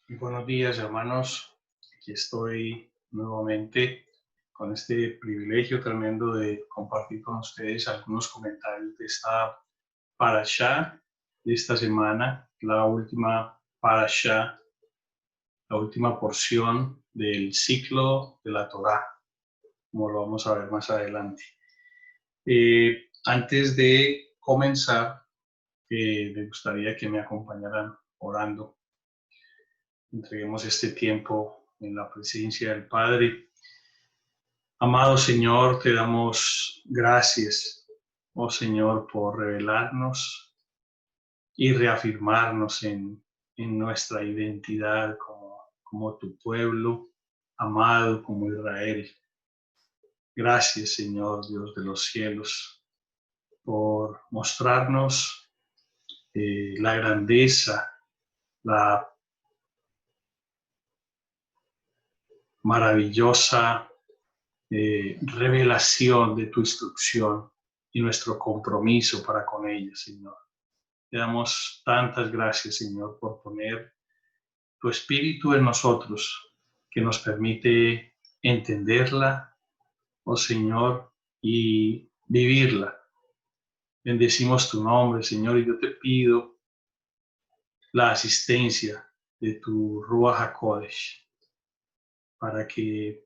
Muy buenos días, hermanos. Aquí estoy nuevamente con este privilegio tremendo de compartir con ustedes algunos comentarios de esta parashá de esta semana, la última parashá, la última porción del ciclo de la Torá, como lo vamos a ver más adelante. Antes de comenzar, me gustaría que me acompañaran orando. Entreguemos este tiempo en la presencia del Padre. Amado Señor, te damos gracias, oh Señor, por revelarnos y reafirmarnos en nuestra identidad como tu pueblo, amado como Israel. Gracias, Señor, Dios de los cielos, por mostrarnos la grandeza, la maravillosa revelación de tu instrucción y nuestro compromiso para con ella, Señor. Te damos tantas gracias, Señor, por poner tu espíritu en nosotros, que nos permite entenderla, oh Señor, y vivirla. Bendecimos tu nombre, Señor, y yo te pido la asistencia de tu Ruach HaKodesh para que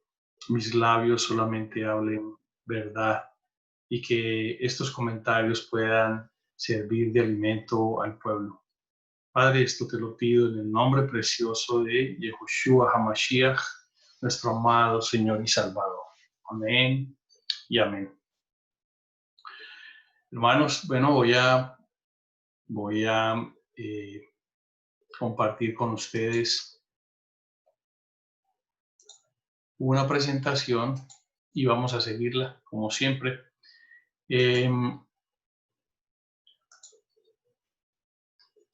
mis labios solamente hablen verdad y que estos comentarios puedan servir de alimento al pueblo. Padre, esto te lo pido en el nombre precioso de Yehoshua HaMashiach, nuestro amado Señor y Salvador. Amén y amén. Hermanos, bueno, voy a compartir con ustedes una presentación y vamos a seguirla como siempre.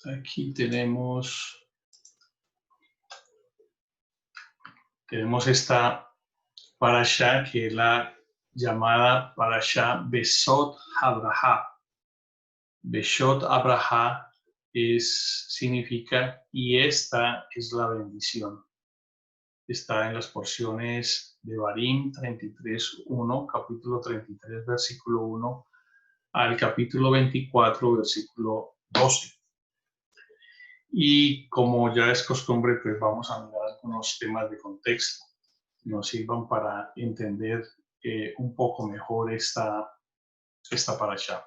Aquí tenemos esta parashá que es la llamada parashá Besot Abraha. Besot Abraha significa y esta es la bendición. Está en las porciones de Barim 33.1, capítulo 33, versículo 1, al capítulo 24, versículo 12. Y como ya es costumbre, pues vamos a mirar algunos temas de contexto que nos sirvan para entender un poco mejor esta parashá.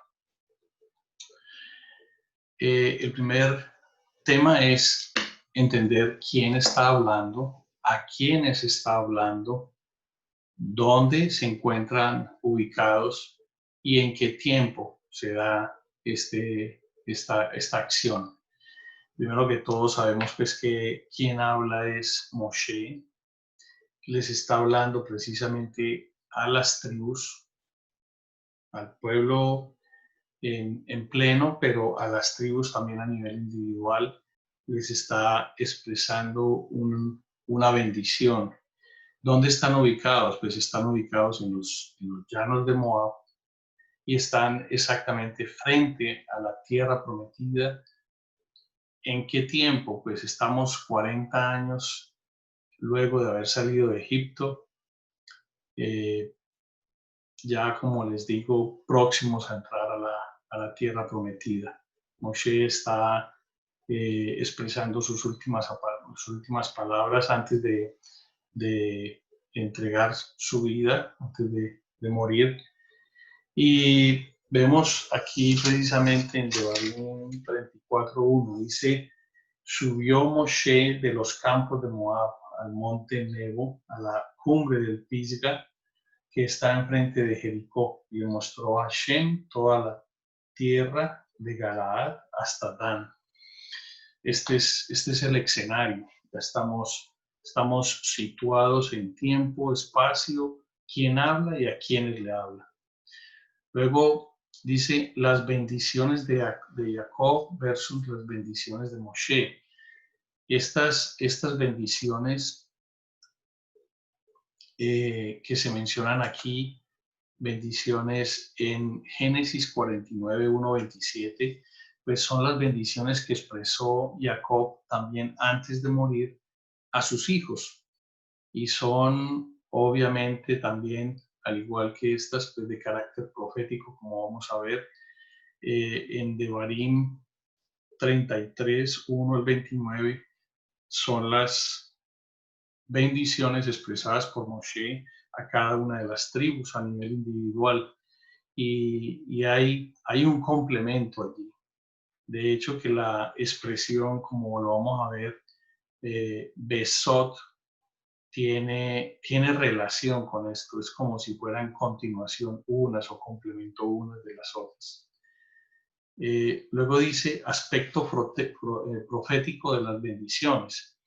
El primer tema es entender quién está hablando, a quiénes está hablando, dónde se encuentran ubicados y en qué tiempo se da esta acción. Primero que todo sabemos pues que quien habla es Moshe, les está hablando precisamente a las tribus, al pueblo en pleno, pero a las tribus también a nivel individual les está expresando una bendición. ¿Dónde están ubicados? Pues están ubicados en los llanos de Moab y están exactamente frente a la tierra prometida. ¿En qué tiempo? Pues estamos 40 años luego de haber salido de Egipto, ya como les digo, próximos a entrar a la tierra prometida. Moshe está expresando sus últimas palabras antes de entregar su vida, antes de morir. Y vemos aquí precisamente en Devarim 34.1, dice, subió Moshe de los campos de Moab al monte Nebo, a la cumbre del Pisga, que está enfrente de Jericó, y le mostró a Hashem toda la tierra de Galaad hasta Dan. Este es el escenario. Ya estamos situados en tiempo, espacio, quién habla y a quiénes le habla. Luego dice las bendiciones de Jacob versus las bendiciones de Moshe. Estas bendiciones que se mencionan aquí, bendiciones en Génesis 49, 1, 27, pues son las bendiciones que expresó Jacob también antes de morir a sus hijos y son obviamente también, al igual que estas, pues, de carácter profético, como vamos a ver en Devarim 33, 1 al 29, son las bendiciones expresadas por Moshe a cada una de las tribus a nivel individual. Y hay un complemento allí. De hecho, que la expresión, como lo vamos a ver, Besot, tiene relación con esto. Es como si fueran continuación unas o complemento unas de las otras. Luego dice aspecto profético de las bendiciones.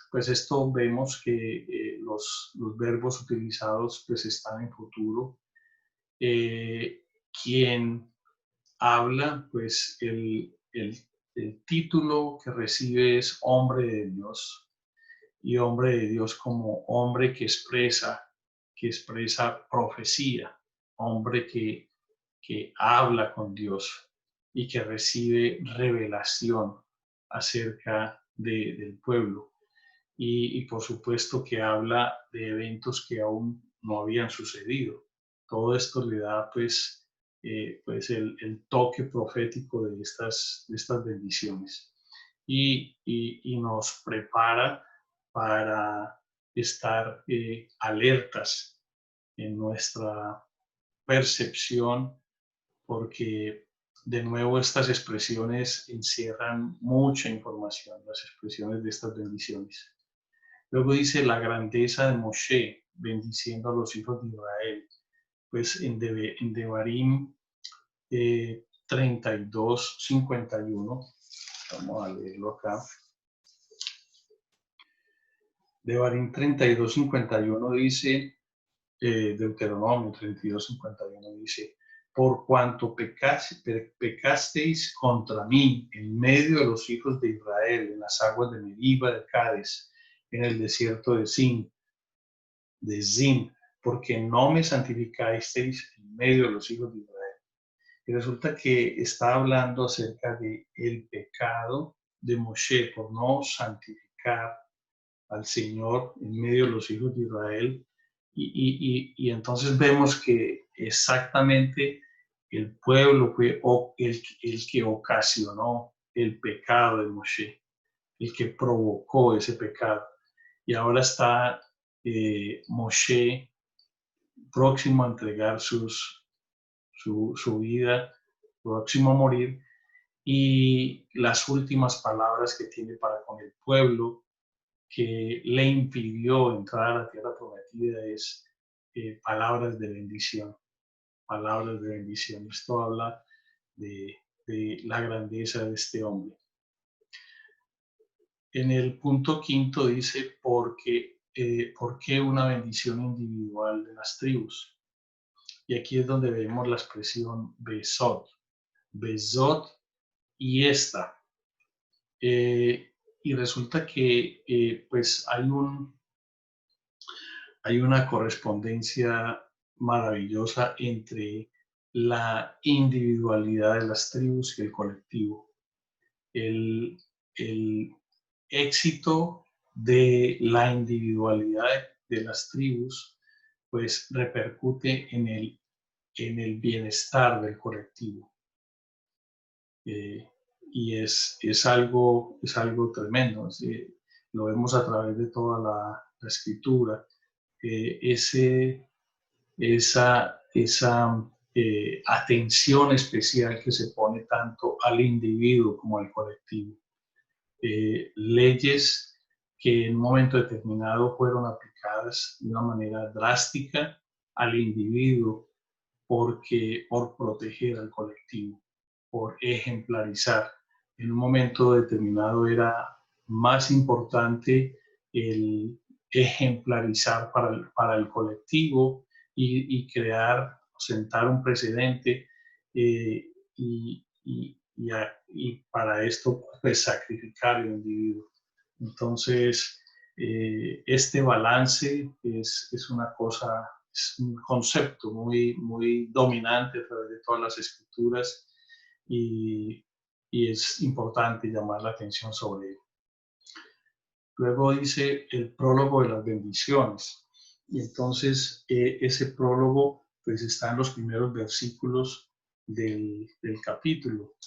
Pues esto vemos que los verbos utilizados pues están en futuro. Quien habla, pues el título que recibe es hombre de Dios, y hombre de Dios como hombre que expresa profecía, hombre que habla con Dios y que recibe revelación acerca del pueblo. Y por supuesto que habla de eventos que aún no habían sucedido. Todo esto le da pues el toque profético de estas bendiciones y nos prepara para estar alertas en nuestra percepción, porque de nuevo estas expresiones encierran mucha información, las expresiones de estas bendiciones. Luego dice la grandeza de Moshe, bendiciendo a los hijos de Israel. Pues en Devarim 32, 51, vamos a leerlo acá. Devarim 32, 51 dice, Deuteronomio 32, 51 dice, por cuanto pecasteis contra mí en medio de los hijos de Israel, en las aguas de Meriba, de Cádiz, en el desierto de Zin, porque no me santificasteis en medio de los hijos de Israel. Y resulta que está hablando acerca de el pecado de Moshe por no santificar al Señor en medio de los hijos de Israel. Y entonces vemos que exactamente el pueblo fue el que ocasionó el pecado de Moshe, el que provocó ese pecado. Y ahora está Moshe próximo a entregar su vida, próximo a morir, y las últimas palabras que tiene para con el pueblo que le impidió entrar a la tierra prometida es palabras de bendición, palabras de bendición. Esto habla de la grandeza de este hombre. En el punto quinto dice, ¿por qué una bendición individual de las tribus? Y aquí es donde vemos la expresión Besot. Besot y esta. Y resulta que pues hay una correspondencia maravillosa entre la individualidad de las tribus y el colectivo. El éxito de la individualidad de las tribus pues repercute en el bienestar del colectivo. Y es algo tremendo. Lo vemos a través de toda la escritura. Esa atención especial que se pone tanto al individuo como al colectivo. Leyes que en un momento determinado fueron aplicadas de una manera drástica al individuo por proteger al colectivo, por ejemplarizar. En un momento determinado era más importante el ejemplarizar para el colectivo y crear, sentar un precedente y para esto pues sacrificar al individuo. Entonces, este balance es una cosa, es un concepto muy dominante a través de todas las escrituras y es importante llamar la atención sobre él. Luego dice el prólogo de las bendiciones. Y entonces ese prólogo pues está en los primeros versículos del capítulo.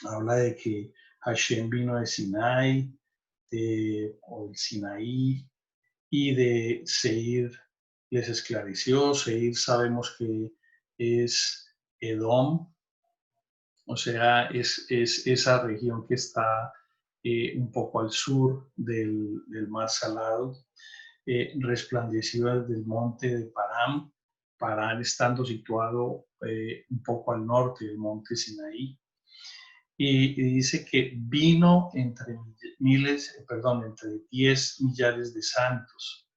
Habla de que Hashem vino de Sinai, o del Sinaí, y de Seir les esclareció. Seir sabemos que es Edom, o sea, es esa región que está un poco al sur del Mar Salado, resplandeció desde el monte de Parán, Parán estando situado un poco al norte del monte Sinaí. Y dice que vino entre entre 10 millares de santos.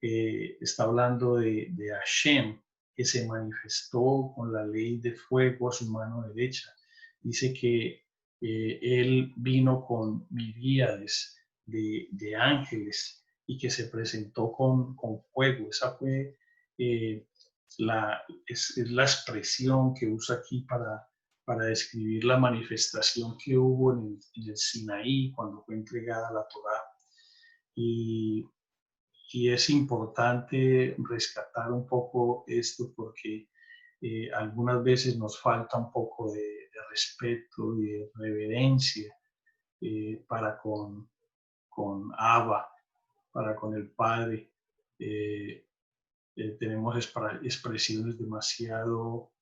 Está hablando de Hashem, que se manifestó con la ley de fuego a su mano derecha. Dice que él vino con miríades de ángeles y que se presentó con fuego. Esa fue eh, es la expresión que usa aquí para describir la manifestación que hubo en el Sinaí cuando fue entregada la Torá. Y, y es importante rescatar un poco esto porque algunas veces nos falta un poco de respeto y de reverencia para con Abba, para con el Padre. Eh, Tenemos expresiones demasiado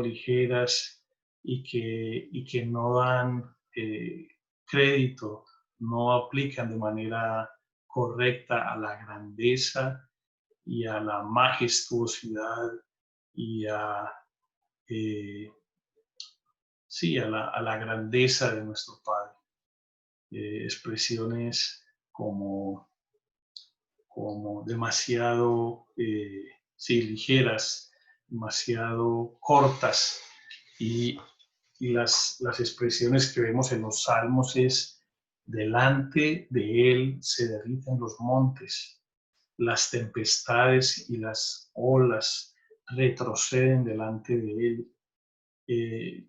ligeras y que no dan crédito, no aplican de manera correcta a la grandeza y a la majestuosidad y eh, sí, a la grandeza de nuestro Padre. Expresiones como, como demasiado sí, ligeras, demasiado cortas y, y las expresiones que vemos en los salmos es delante de él se derriten los montes, las tempestades y las olas retroceden delante de él.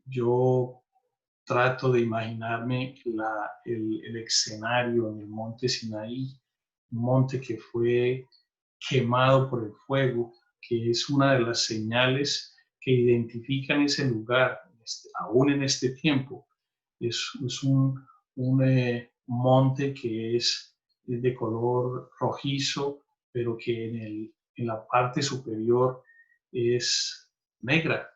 Yo trato de imaginarme el escenario en el monte Sinaí, un monte que fue quemado por el fuego, que es una de las señales que identifican ese lugar, aún en este tiempo. Es un monte que es de color rojizo, pero que en la parte superior es negra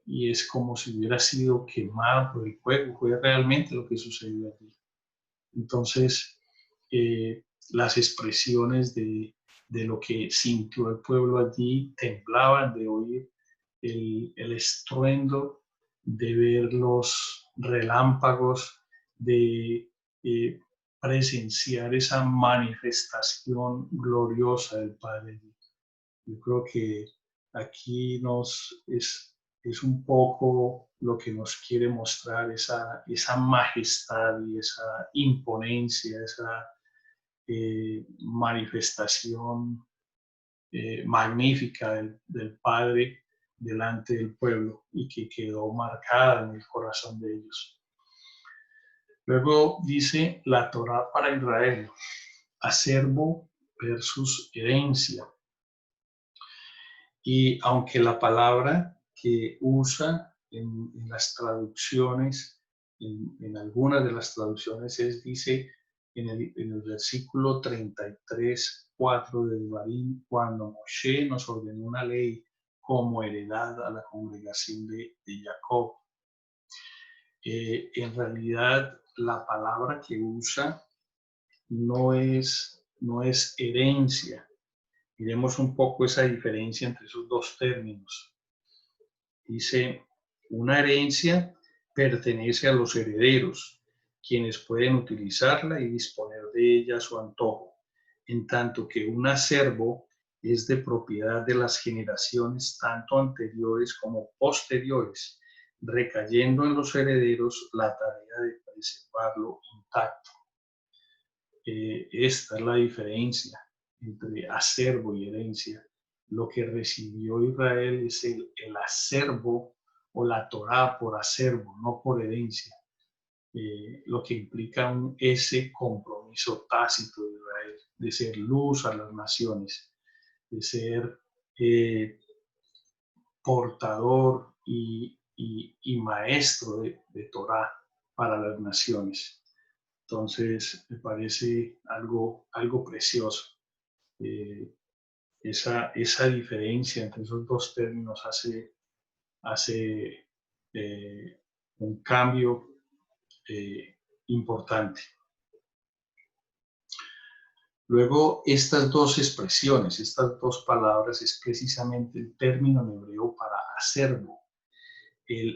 y es como si hubiera sido quemada por el fuego. Fue realmente lo que sucedió allí. Entonces, las expresiones de lo que sintió el pueblo allí temblaban de oír el estruendo, de ver los relámpagos, de eh, presenciar esa manifestación gloriosa del Padre. Yo creo que aquí es un poco lo que nos quiere mostrar esa majestad y esa imponencia, esa manifestación magnífica del Padre delante del pueblo y que quedó marcada en el corazón de ellos. Luego dice la Torá para Israel, acervo versus herencia. Y aunque la palabra que usa en las traducciones, en algunas de las traducciones dice en el versículo 33:4 de Devarim, cuando Moshe nos ordenó una ley como heredad a la congregación de Jacob. En realidad, la palabra que usa no es herencia. Miremos un poco esa diferencia entre esos dos términos. Dice, una herencia pertenece a los herederos, quienes pueden utilizarla y disponer de ella a su antojo, en tanto que un acervo es de propiedad de las generaciones tanto anteriores como posteriores, recayendo en los herederos la tarea de preservarlo intacto. Esta es la diferencia entre acervo y herencia. Lo que recibió Israel es el acervo o la Torá por acervo, no por herencia. lo que implica ese compromiso tácito de Israel, de ser luz a las naciones, de ser portador y maestro de Torah para las naciones. Entonces, me parece algo precioso. Esa diferencia entre esos dos términos hace un cambio importante. Luego, estas dos expresiones, estas dos palabras, es precisamente el término en hebreo para acervo.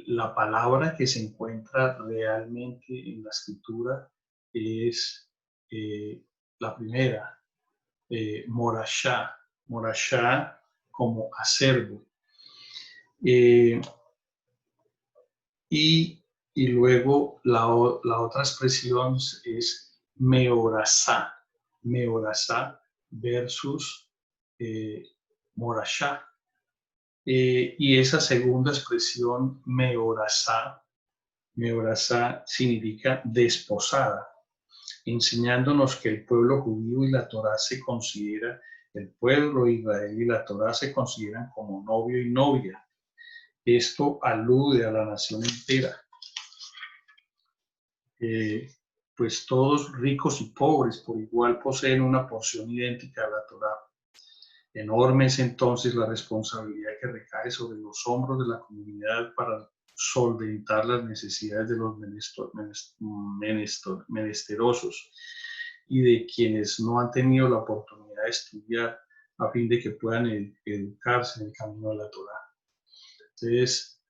La palabra que se encuentra realmente en la escritura es la primera, morashá, morashá como acervo. Y luego la otra expresión es meorasá, meorasá versus morashá. Y esa segunda expresión, meorasá significa desposada, enseñándonos que el pueblo judío y la Torá se considera, el pueblo de Israel y la Torá se consideran como novio y novia. Esto alude a la nación entera. Pues todos ricos y pobres por igual poseen una porción idéntica a la Torá. Enorme es entonces la responsabilidad que recae sobre los hombros de la comunidad para solventar las necesidades de los menesterosos y de quienes no han tenido la oportunidad de estudiar a fin de que puedan educarse en el camino de la Torá. Entonces,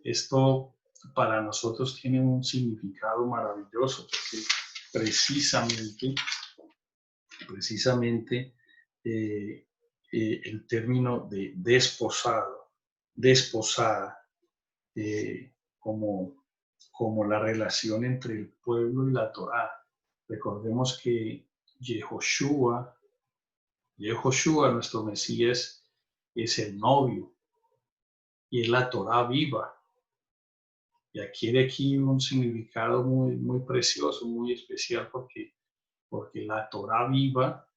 esto para nosotros tiene un significado maravilloso, porque precisamente el término de desposado, desposada, como la relación entre el pueblo y la Torá. Recordemos que Yehoshua, nuestro Mesías, es el novio y es la Torá viva. Y adquiere aquí un significado muy precioso, muy especial, porque la Torá viva,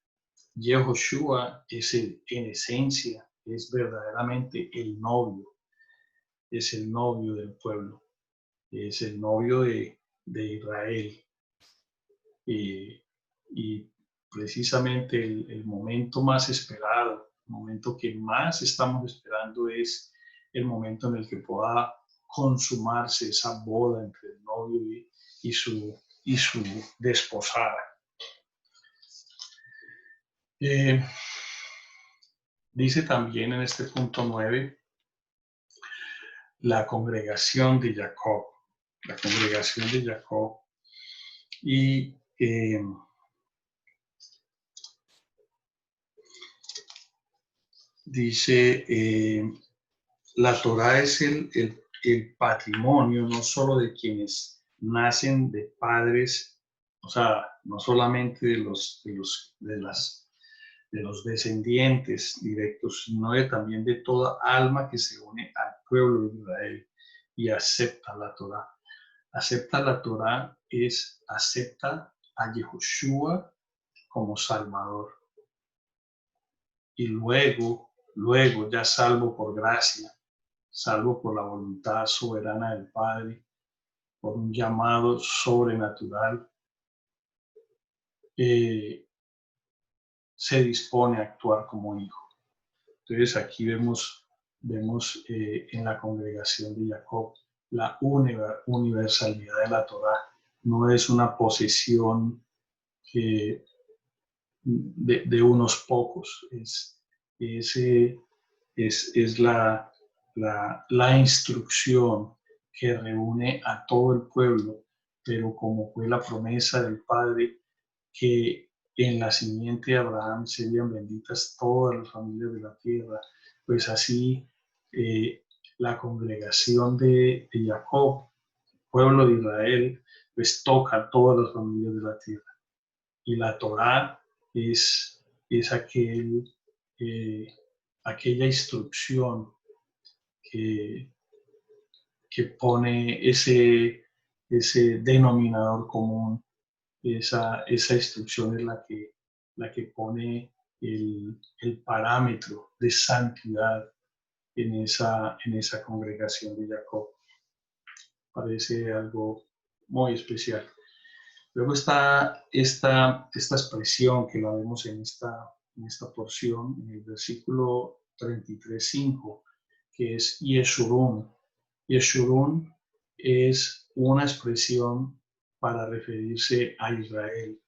Yehoshua, en esencia, es verdaderamente el novio, es el novio del pueblo, es el novio de Israel. Y precisamente el momento más esperado, el momento que más estamos esperando es el momento en el que pueda consumarse esa boda entre el novio y su desposada. Dice también en este punto 9, la congregación de Jacob, la congregación de Jacob. Y dice, la Torá es el patrimonio no solo de quienes nacen de padres, o sea, no solamente de los descendientes directos, sino también de toda alma que se une al pueblo de Israel y acepta la Torá. Acepta la Torá acepta a Yehoshua como Salvador. Y luego, ya salvo por gracia, salvo por la voluntad soberana del Padre, por un llamado sobrenatural, se dispone a actuar como hijo. Entonces aquí vemos en la congregación de Jacob la universalidad de la Torá. No es una posesión de unos pocos, es la instrucción que reúne a todo el pueblo, pero como fue la promesa del Padre, que en la simiente de Abraham serían benditas todas las familias de la tierra, pues así la congregación de Jacob, pueblo de Israel, pues toca a todas las familias de la tierra. Y la Torá es aquella instrucción que pone ese denominador común, esa instrucción es la que pone el parámetro de santidad en esa congregación de Jacob. Parece algo muy especial. Luego está esta expresión que la vemos en esta porción, en el versículo 33:5, que es Yeshurun. Yeshurun es una expresión para referirse a Israel,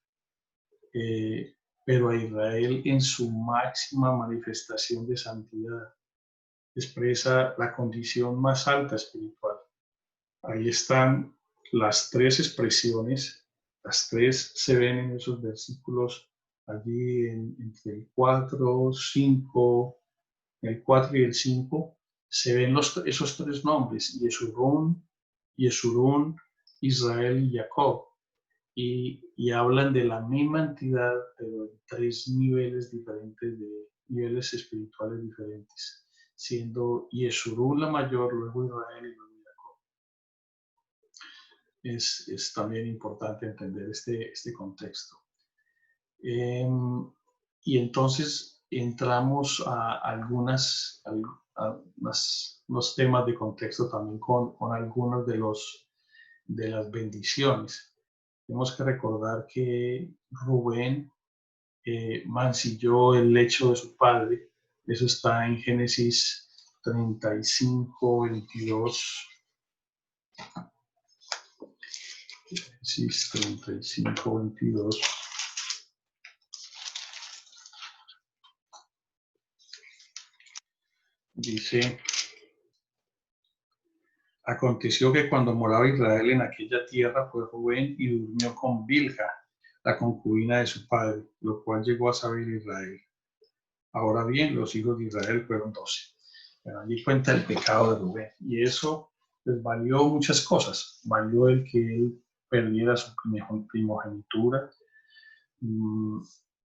pero a Israel en su máxima manifestación de santidad. Expresa la condición más alta espiritual. Ahí están las tres expresiones, las tres se ven en esos versículos allí entre el 4, 5, el 4 y el 5, se ven esos tres nombres, Yeshurun, Israel y Jacob, y hablan de la misma entidad, pero en tres niveles diferentes, de niveles espirituales diferentes, siendo Yeshurun la mayor, luego Israel y luego Jacob. Es también importante entender este contexto. Y entonces entramos a los temas de contexto también con algunos de las bendiciones. Tenemos que recordar que Rubén mancilló el lecho de su padre. Eso está en Génesis 35, 22. Génesis 35, 22. Dice: aconteció que cuando moraba Israel en aquella tierra, fue Rubén y durmió con Bilha, la concubina de su padre, lo cual llegó a saber Israel. Ahora bien, los hijos de Israel fueron 12. Bueno, allí cuenta el pecado de Rubén, y eso les valió muchas cosas. Valió el que él perdiera su primogenitura.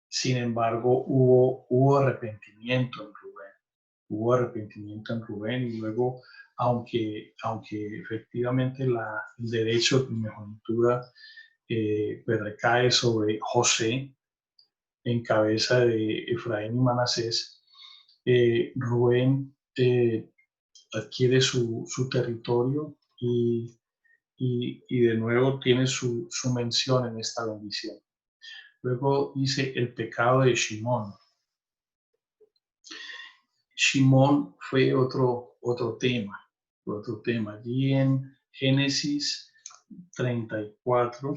Sin embargo, hubo arrepentimiento en Rubén. Hubo arrepentimiento en Rubén, y luego, aunque efectivamente el derecho de primogenitura pues recae sobre José, en cabeza de Efraín y Manasés, Rubén adquiere su territorio y de nuevo tiene su mención en esta bendición. Luego dice el pecado de Shimón. Shimón fue otro tema. Allí en Génesis 34,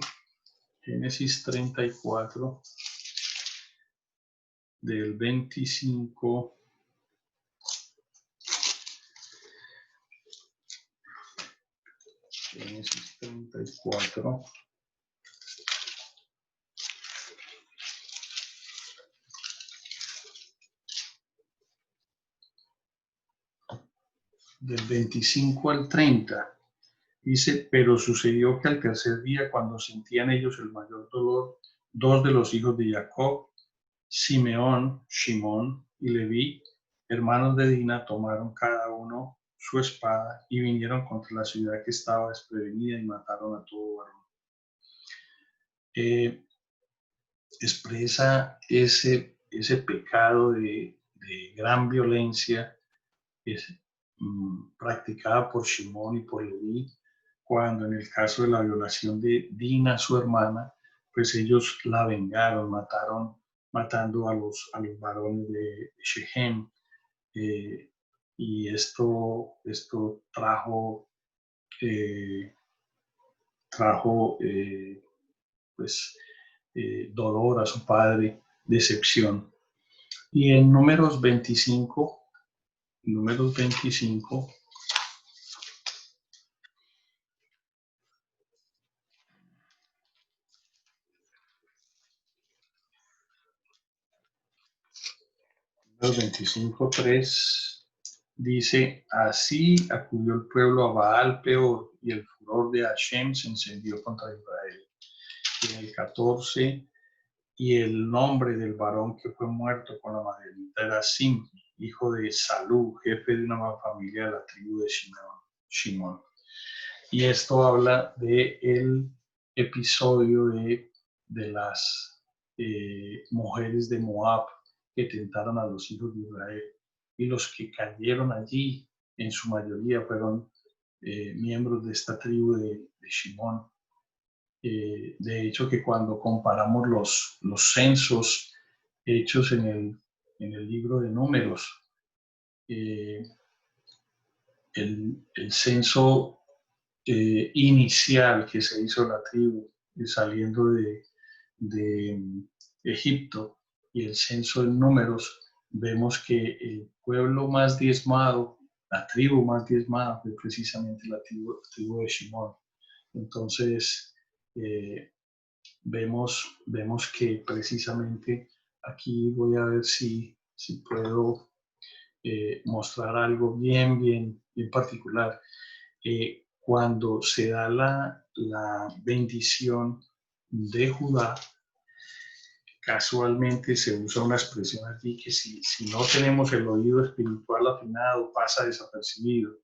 del 25 Génesis 34, del 25 al 30, dice: pero sucedió que al tercer día, cuando sentían ellos el mayor dolor, dos de los hijos de Jacob, Simeón, Shimón y Leví, hermanos de Dina, tomaron cada uno su espada y vinieron contra la ciudad que estaba desprevenida y mataron a todo varón. Expresa ese pecado de gran violencia practicada por Shimón y por Leví, cuando en el caso de la violación de Dina, su hermana, pues ellos la vengaron, matando a los varones de Shechem. Y esto trajo pues dolor a su padre, decepción. Y en Números 25, Números 25:3 dice: así acudió el pueblo a Baal Peor, y el furor de Hashem se encendió contra Israel. Y en el 14, y el nombre del varón que fue muerto con la madianita era Simri, hijo de Salú, jefe de una familia de la tribu de Shimón. Y esto habla del episodio de las mujeres de Moab que tentaron a los hijos de Israel. Y los que cayeron allí, en su mayoría, fueron miembros de esta tribu de Shimón. De hecho, que cuando comparamos los censos hechos en el libro de Números, eh, el censo inicial que se hizo la tribu saliendo de Egipto y el censo en Números, vemos que el pueblo más diezmado, la tribu más diezmada fue precisamente la tribu de Shimón. Entonces, vemos que precisamente aquí voy a ver si puedo mostrar algo bien particular. Cuando se da la bendición de Judá, casualmente se usa una expresión aquí que si no tenemos el oído espiritual afinado pasa desapercibido,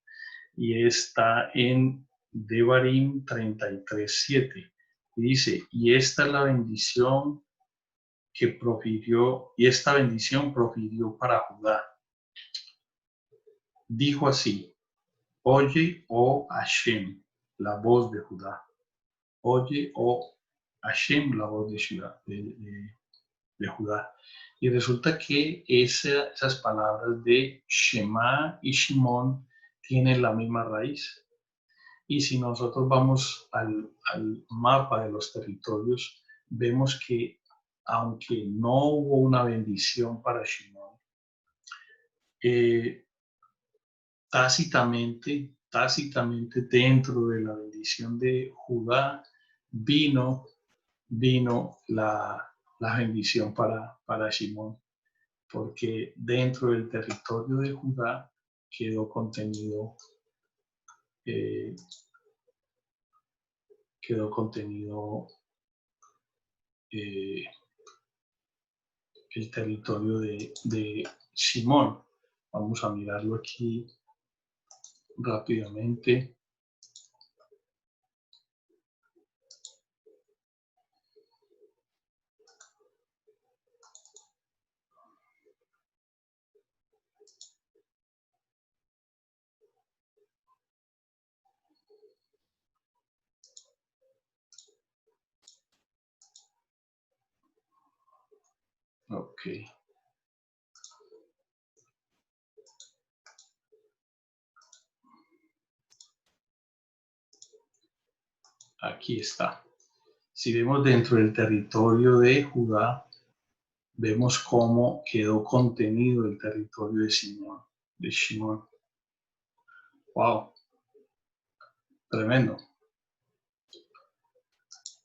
y está en Devarim 33:7. Dice, y esta es la bendición que profirió, y esta bendición profirió para Judá. Dijo así, oye, oh Hashem, la voz de Judá. Oye, oh Hashem, la voz de Judá. Y resulta que esas palabras de Shema y Shimón tienen la misma raíz. Y si nosotros vamos al mapa de los territorios, vemos que aunque no hubo una bendición para Shimón, eh, tácitamente dentro de la bendición de Judá vino la bendición para Shimón, porque dentro del territorio de Judá quedó contenido, eh, quedó contenido eh, el territorio de Shimón. Vamos a mirarlo aquí rápidamente. Ok. Aquí está. Si vemos dentro del territorio de Judá, vemos cómo quedó contenido el territorio de Shimón. Wow, tremendo.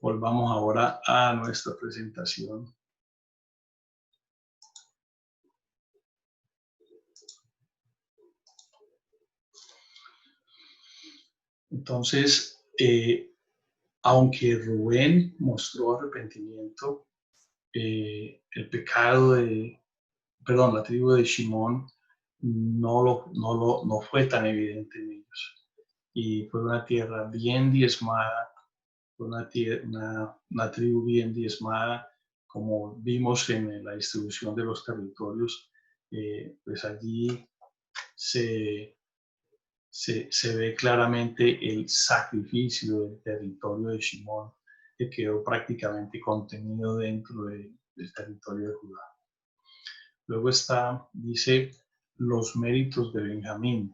Volvamos ahora a nuestra presentación. Entonces, aunque Rubén mostró arrepentimiento, el pecado la tribu de Shimón no fue tan evidente en ellos. Y fue una tierra bien diezmada, una tribu bien diezmada, como vimos en la distribución de los territorios. Pues allí se ve claramente el sacrificio del territorio de Shimón, que quedó prácticamente contenido dentro del territorio de Judá. Luego dice, los méritos de Benjamín.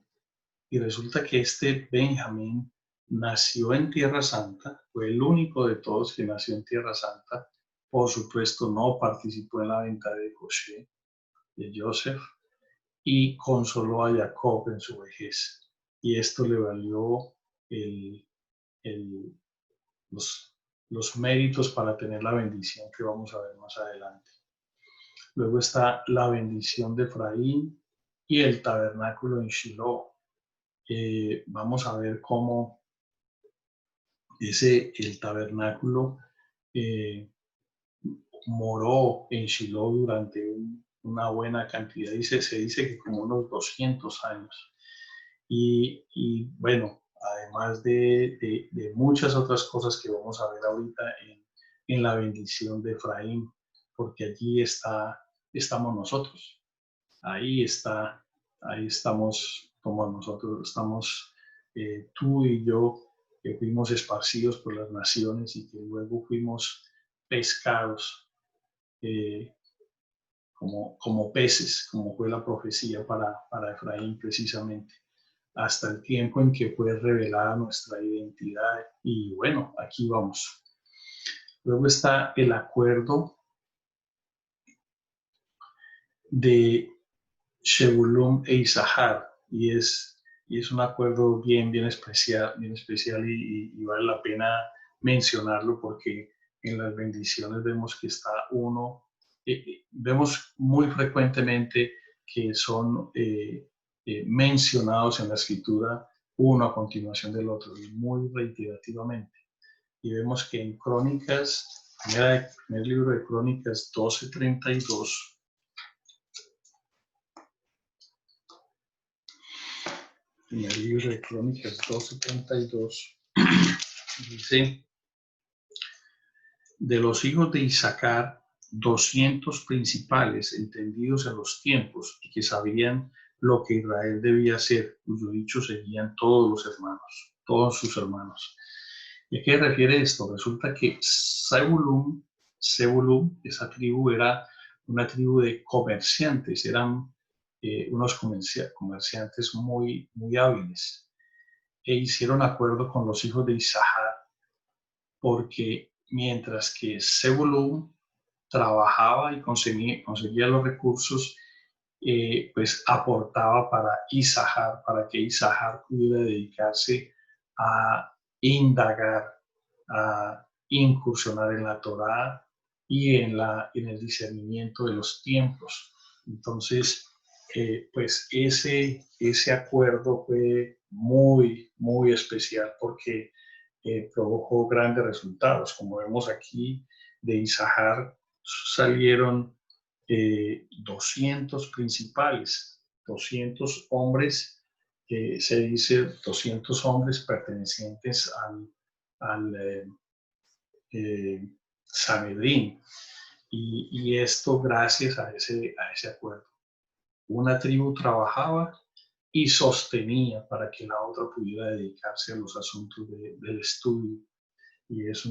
Y resulta que este Benjamín nació en Tierra Santa, fue el único de todos que nació en Tierra Santa. Por supuesto, no participó en la venta de Joseph, y consoló a Jacob en su vejez. Y esto le valió el, el, los méritos para tener la bendición que vamos a ver más adelante. Luego está la bendición de Efraín y el tabernáculo en Shiloh. Vamos a ver cómo el tabernáculo moró en Shiloh durante una buena cantidad. Se dice que como unos 200 años. Y bueno, además de muchas otras cosas que vamos a ver ahorita en la bendición de Efraín, porque allí estamos nosotros, ahí estamos como nosotros, estamos tú y yo, que fuimos esparcidos por las naciones y que luego fuimos pescados eh, como peces, como fue la profecía para Efraín precisamente, hasta el tiempo en que fue revelada nuestra identidad. Y bueno, aquí vamos. Luego está el acuerdo de Shebulun e Isahar, y es un acuerdo bien especial y vale la pena mencionarlo porque en las bendiciones vemos que está uno, vemos muy frecuentemente que son mencionados en la escritura uno a continuación del otro, y muy reiterativamente. Y vemos que en Crónicas, primer libro de Crónicas 12:32, en el libro de Crónicas 12:32, dice: de los hijos de Isaacar, 200 principales, entendidos en los tiempos, y que sabían lo que Israel debía hacer, cuyo dicho seguían todos sus hermanos. ¿Y a qué refiere esto? Resulta que Zebulún, esa tribu, era una tribu de comerciantes, eran unos comerciantes muy hábiles, e hicieron acuerdo con los hijos de Isahar, porque mientras que Zebulún trabajaba y conseguía los recursos, pues aportaba para que Isahar pudiera dedicarse a indagar, a incursionar en la Torá y en el discernimiento de los tiempos. Entonces, pues ese acuerdo fue muy especial porque provocó grandes resultados. Como vemos aquí, de Isahar salieron 200 principales, 200 hombres, se dice 200 hombres pertenecientes al Sanedrín, y esto gracias a ese acuerdo. Una tribu trabajaba y sostenía para que la otra pudiera dedicarse a los asuntos del estudio, y es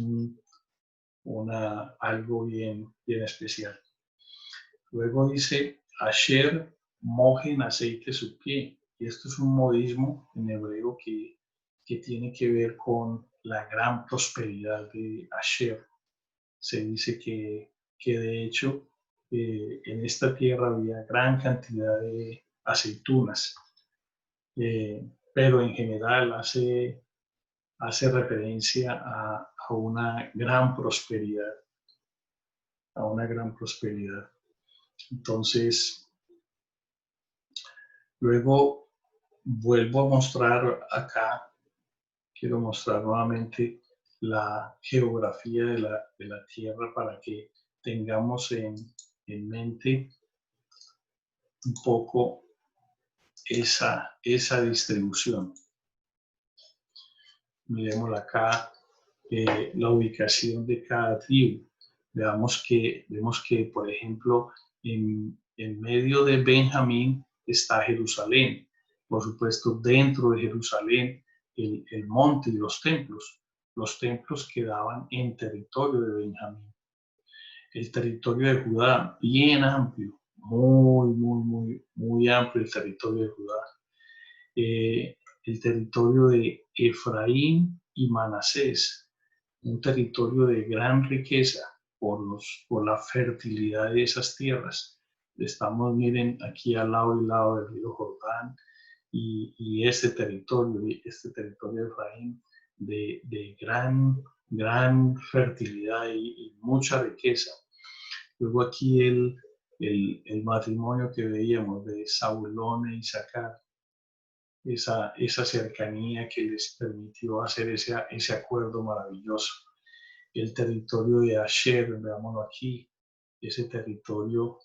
algo bien especial. Luego dice: Asher moje en aceite su pie. Y esto es un modismo en hebreo que tiene que ver con la gran prosperidad de Asher. Se dice que de hecho en esta tierra había gran cantidad de aceitunas, pero en general hace referencia a una gran prosperidad, a una gran prosperidad. Entonces, luego vuelvo a mostrar acá, quiero mostrar nuevamente la geografía de la tierra para que tengamos en mente un poco esa distribución. Miremos acá la ubicación de cada tribu. Vemos que por ejemplo, en medio de Benjamín está Jerusalén. Por supuesto, dentro de Jerusalén, el monte y los templos. Los templos quedaban en territorio de Benjamín. El territorio de Judá, bien amplio, muy amplio el territorio de Judá. El territorio de Efraín y Manasés, un territorio de gran riqueza por la fertilidad de esas tierras. Estamos, miren, aquí al lado y lado del río Jordán, y este territorio de Efraín, de gran fertilidad y mucha riqueza. Luego aquí el matrimonio que veíamos de Zabulón e Isaacar, esa cercanía que les permitió hacer ese acuerdo maravilloso. El territorio de Asher, veámoslo aquí, ese territorio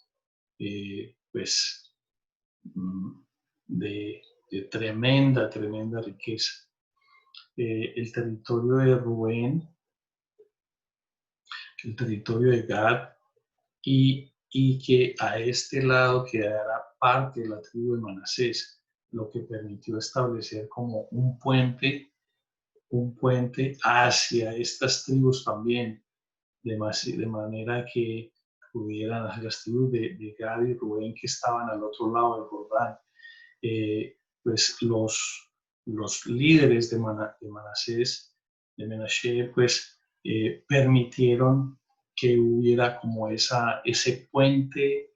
pues de tremenda riqueza. el territorio de Rubén, el territorio de Gad, y que a este lado quedara parte de la tribu de Manasés, lo que permitió establecer como un puente hacia estas tribus también, de manera que pudieran hacer las tribus de Gad y Rubén que estaban al otro lado del Jordán. Pues los líderes de Manasés, de Menashe, pues permitieron que hubiera como ese puente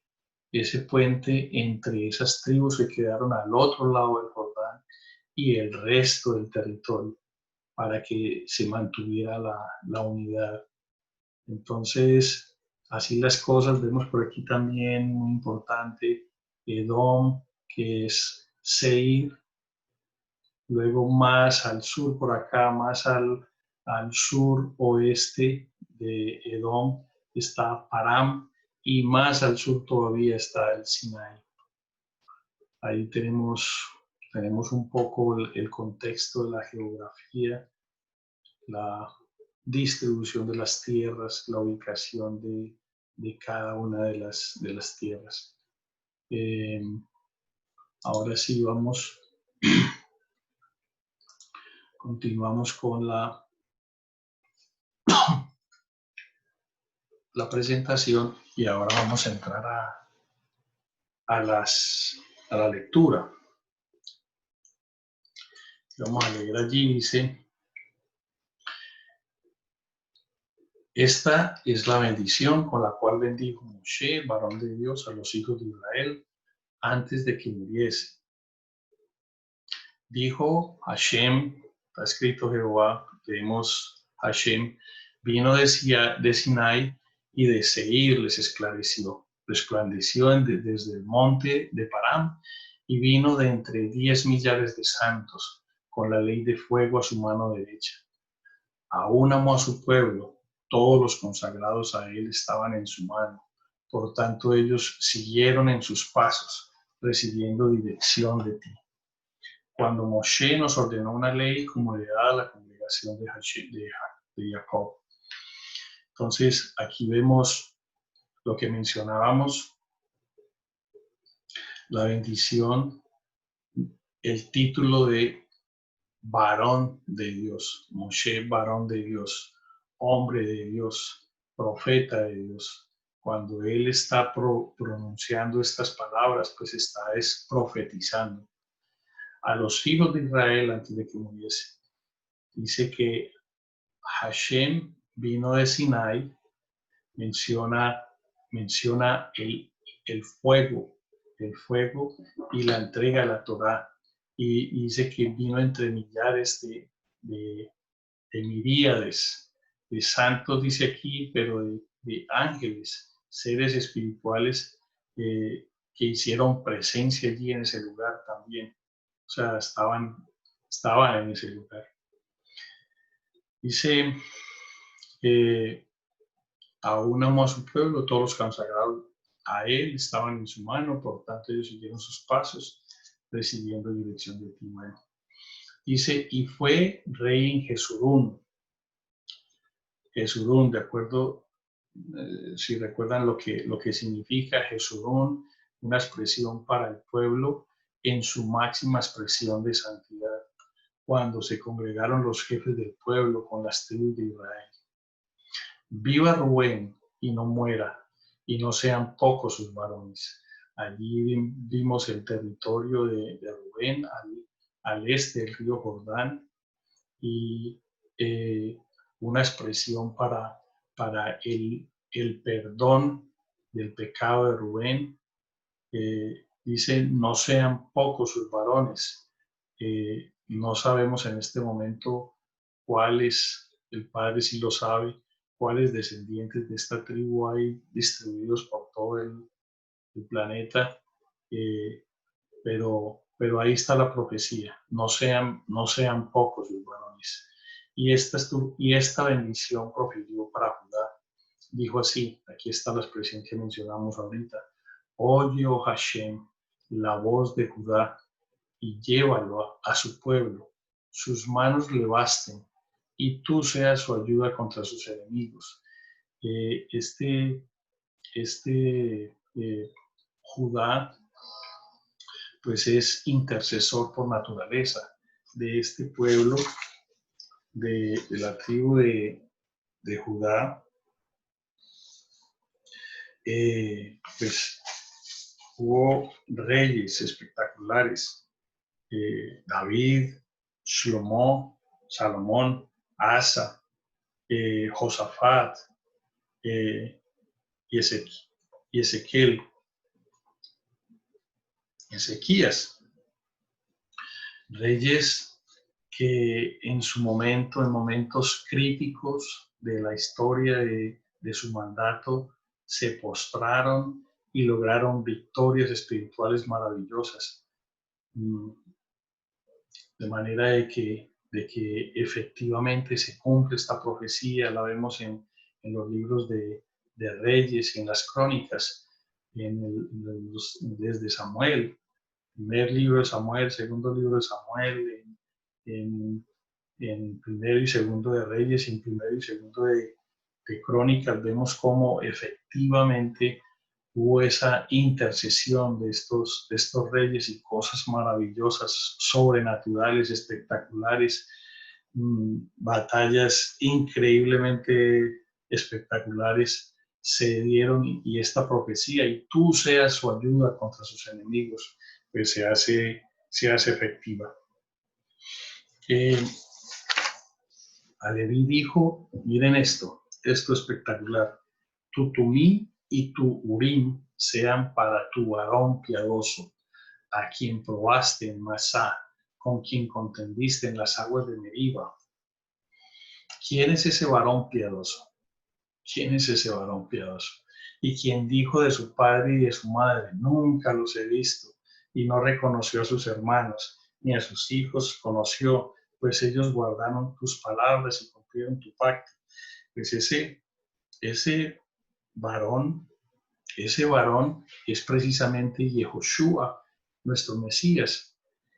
entre esas tribus que quedaron al otro lado del Jordán y el resto del territorio, para que se mantuviera la unidad. Entonces, así las cosas, vemos por aquí también muy importante Edom, que es Seir, luego más al sur, por acá, más al sur oeste de Edom está Param y más al sur todavía está el Sinai. Ahí tenemos un poco el contexto de la geografía, la distribución de las tierras, la ubicación de cada una de las tierras. Ahora sí continuamos con la presentación y ahora vamos a entrar a la lectura. Vamos a leer allí, dice: esta es la bendición con la cual bendijo Moshe, varón de Dios, a los hijos de Israel antes de que muriese. Dijo Hashem, está escrito Jehová, leemos Hashem, vino de Sinai y de Seir les esclareció, resplandeció desde el monte de Param y vino de entre 10 millares de santos, con la ley de fuego a su mano derecha. Aún amó a su pueblo, todos los consagrados a él estaban en su mano, por tanto ellos siguieron en sus pasos, recibiendo dirección de ti. Cuando Moshe nos ordenó una ley como le da a la congregación de Jacob. Entonces, aquí vemos lo que mencionábamos, la bendición, el título de varón de Dios, Moshe, varón de Dios, hombre de Dios, profeta de Dios. Cuando él está pronunciando estas palabras, pues está profetizando a los hijos de Israel antes de que muriese. Dice que Hashem vino de Sinai, menciona el fuego y la entrega de la Torá. Y dice que vino entre millares de miríades de santos, dice aquí, pero de ángeles, seres espirituales que hicieron presencia allí en ese lugar también. O sea, estaban en ese lugar. Dice, aún amó a su pueblo, todos los consagrados a él estaban en su mano, por tanto ellos siguieron sus pasos, recibiendo dirección de ti. Bueno, dice, y fue rey en Jesurún. Jesurún, de acuerdo, si recuerdan lo que significa Jesurún, una expresión para el pueblo en su máxima expresión de santidad, cuando se congregaron los jefes del pueblo con las tribus de Israel. Viva Rubén y no muera, y no sean pocos sus varones. Allí vimos el territorio de Rubén al este del río Jordán y una expresión para el perdón del pecado de Rubén. Dice, no sean pocos sus varones. No sabemos en este momento cuáles, el Padre sí lo sabe, cuáles descendientes de esta tribu hay distribuidos por todo el planeta, pero ahí está la profecía, no sean pocos los varones. Y esta bendición profirió para Judá. Dijo así, aquí está la expresión que mencionamos ahorita: oye, oh Hashem, la voz de Judá, y llévalo a su pueblo, sus manos le basten y tú seas su ayuda contra sus enemigos. Judá, pues es intercesor por naturaleza de este pueblo, de la tribu de Judá. Pues hubo reyes espectaculares, David, Shlomo, Salomón, Asa, Josafat, y Ezequías, reyes que en su momento, en momentos críticos de la historia de su mandato, se postraron y lograron victorias espirituales maravillosas. De manera de que efectivamente se cumple esta profecía, la vemos en los libros de Reyes y en las Crónicas, desde Samuel, primer libro de Samuel, segundo libro de Samuel, en primero y segundo de Reyes, y en primero y segundo de Crónicas, vemos cómo efectivamente hubo esa intercesión de estos reyes y cosas maravillosas, sobrenaturales, espectaculares, batallas increíblemente espectaculares se dieron y esta profecía, y tú seas su ayuda contra sus enemigos, pues se hace efectiva. Aleví dijo, miren esto espectacular, tu Tumí y tu Urim sean para tu varón piadoso, a quien probaste en Masá, con quien contendiste en las aguas de Meriba. ¿Quién es ese varón piadoso? ¿Quién es ese varón piadoso? Y quien dijo de su padre y de su madre, nunca los he visto, y no reconoció a sus hermanos, ni a sus hijos conoció, pues ellos guardaron tus palabras y cumplieron tu pacto. Pues ese varón es precisamente Yehoshua, nuestro Mesías.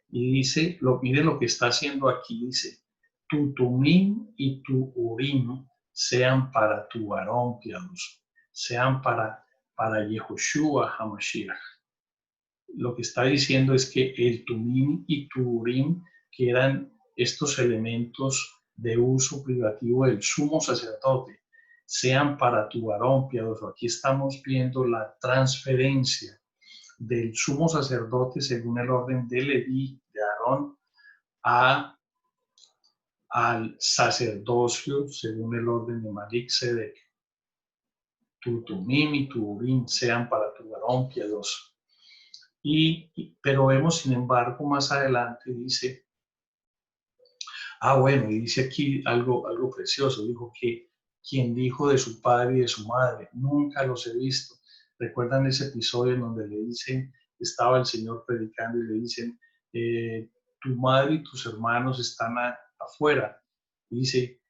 Y dice, mire lo que está haciendo aquí, dice, tu Tumim y tu Urim sean para tu varón piadoso, sean para Yehoshua HaMashiach. Lo que está diciendo es que el Tumim y tu Urim, que eran estos elementos de uso privativo del sumo sacerdote, sean para tu varón piadoso. Aquí estamos viendo la transferencia del sumo sacerdote según el orden de Leví, de Aarón, al sacerdocio según el orden de Malik Sedek. Tu Tumim y tu Urim sean para tu varón piadoso. Pero vemos, sin embargo, más adelante dice, bueno, y dice aquí algo precioso, dijo que quien dijo de su padre y de su madre, nunca los he visto. ¿Recuerdan ese episodio en donde le dicen, estaba el Señor predicando y le dicen, tu madre y tus hermanos están afuera? Y dice,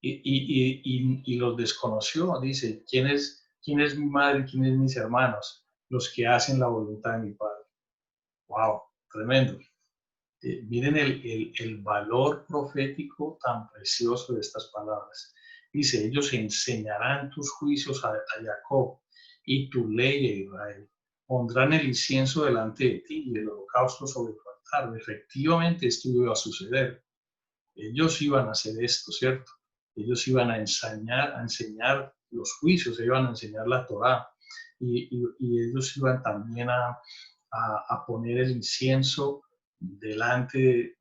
y los desconoció, dice, ¿quién es mi madre y quién es mis hermanos? Los que hacen la voluntad de mi Padre. ¡Wow! Tremendo. Miren el valor profético tan precioso de estas palabras. Dice, ellos enseñarán tus juicios a Jacob y tu ley a Israel. Pondrán el incienso delante de ti y el holocausto sobre tu altar. Efectivamente, esto iba a suceder. Ellos iban a hacer esto, ¿cierto? Ellos iban a enseñar los juicios, iban a enseñar la Torá y ellos iban también a poner el incienso delante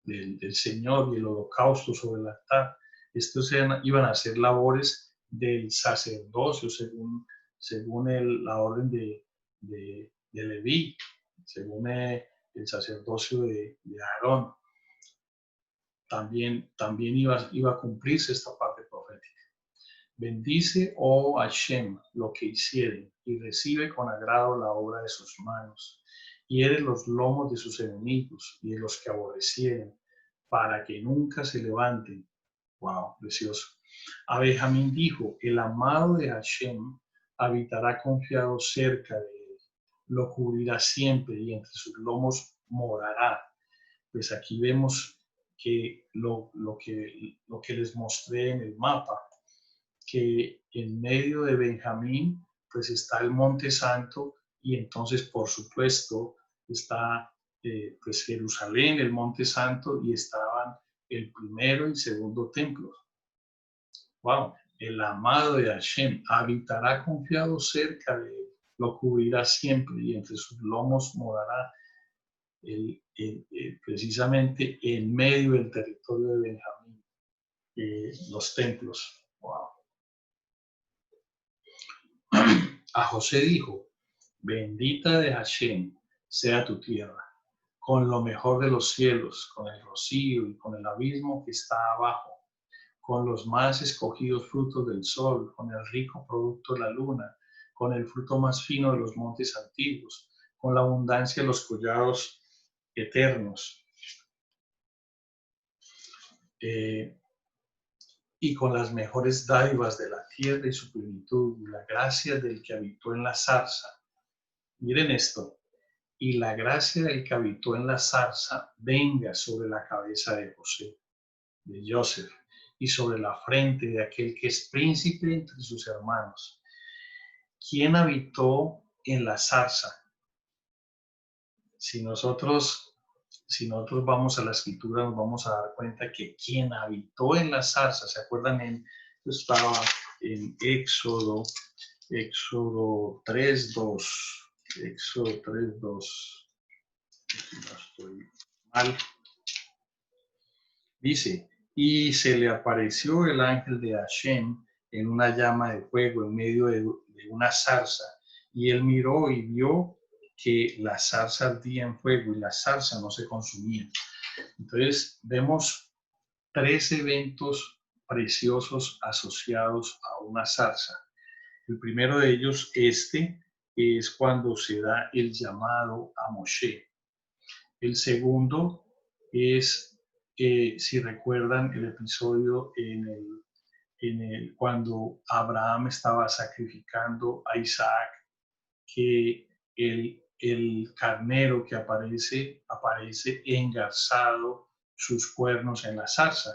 del Señor y el holocausto sobre el altar. Estos iban a hacer labores del sacerdocio según la orden de Leví, según el sacerdocio de Aarón. También iba a cumplirse esta parte profética. Bendice, oh Hashem, lo que hicieren, y recibe con agrado la obra de sus manos. Hiere los lomos de sus enemigos y de los que aborrecieren, para que nunca se levanten. Wow, precioso. A Benjamín dijo, el amado de Hashem habitará confiado cerca de él, lo cubrirá siempre y entre sus lomos morará. Pues aquí vemos que lo que les mostré en el mapa, que en medio de Benjamín pues está el Monte Santo y entonces por supuesto está pues Jerusalén, el Monte Santo, y estaban el primero y segundo templo. Wow, el amado de Hashem habitará confiado cerca de él, lo cubrirá siempre y entre sus lomos morará precisamente en medio del territorio de Benjamín, los templos. Wow. A José dijo, bendita de Hashem sea tu tierra, con lo mejor de los cielos, con el rocío y con el abismo que está abajo, con los más escogidos frutos del sol, con el rico producto de la luna, con el fruto más fino de los montes antiguos, con la abundancia de los collados eternos, y con las mejores dádivas de la tierra y su plenitud, y la gracia del que habitó en la zarza. Miren esto, y la gracia del que habitó en la zarza venga sobre la cabeza de José, de Joseph, y sobre la frente de aquel que es príncipe entre sus hermanos. ¿Quién habitó en la zarza? Si nosotros vamos a la escritura, nos vamos a dar cuenta que quien habitó en la zarza, ¿se acuerdan? Estaba en Éxodo 3:2. Éxodo 3:2. No estoy mal. Dice, y se le apareció el ángel de Hashem en una llama de fuego en medio de una zarza, y él miró y vio que la zarza ardía en fuego y la zarza no se consumía. Entonces vemos 3 eventos preciosos asociados a una zarza. El primero de ellos, es cuando se da el llamado a Moshe. El segundo es, si recuerdan el episodio cuando Abraham estaba sacrificando a Isaac, que el carnero que aparece engarzado sus cuernos en la zarza.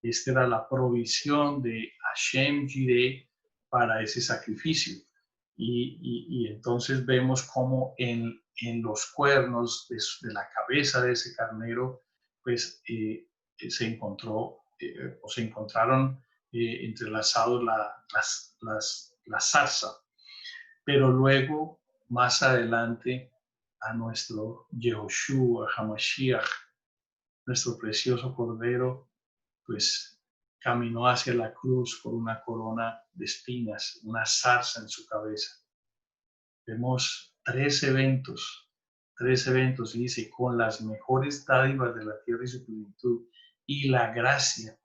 Esta era la provisión de Hashem Jireh para ese sacrificio. Y entonces vemos cómo en los cuernos de la cabeza de ese carnero, pues se encontraron entrelazados la zarza. Pero luego, más adelante, a nuestro Yehoshua, Hamashiach, nuestro precioso Cordero, pues caminó hacia la cruz con una corona de espinas, una zarza en su cabeza. Vemos 3 eventos, y dice, con las mejores dádivas de la tierra y su plenitud, y la gracia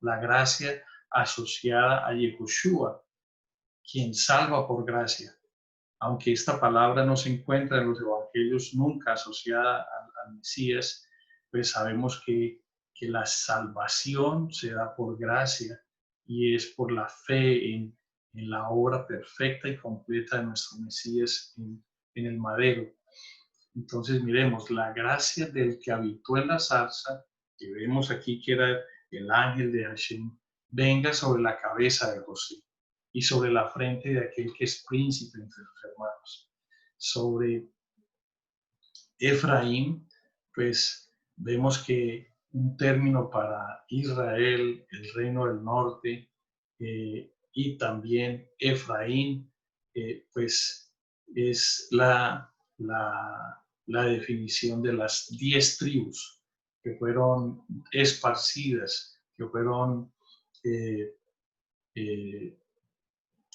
asociada a Yehoshua, quien salva por gracia. Aunque esta palabra no se encuentra en los evangelios nunca asociada al Mesías, pues sabemos que la salvación se da por gracia y es por la fe en la obra perfecta y completa de nuestro Mesías en el madero. Entonces miremos, la gracia del que habitó en la zarza, que vemos aquí que era el ángel de Hashem, venga sobre la cabeza de José y sobre la frente de aquel que es príncipe entre sus hermanos. Sobre Efraín, pues vemos que un término para Israel, el reino del norte, y también Efraín, pues es la definición de las 10 tribus que fueron esparcidas, que fueron eh, eh,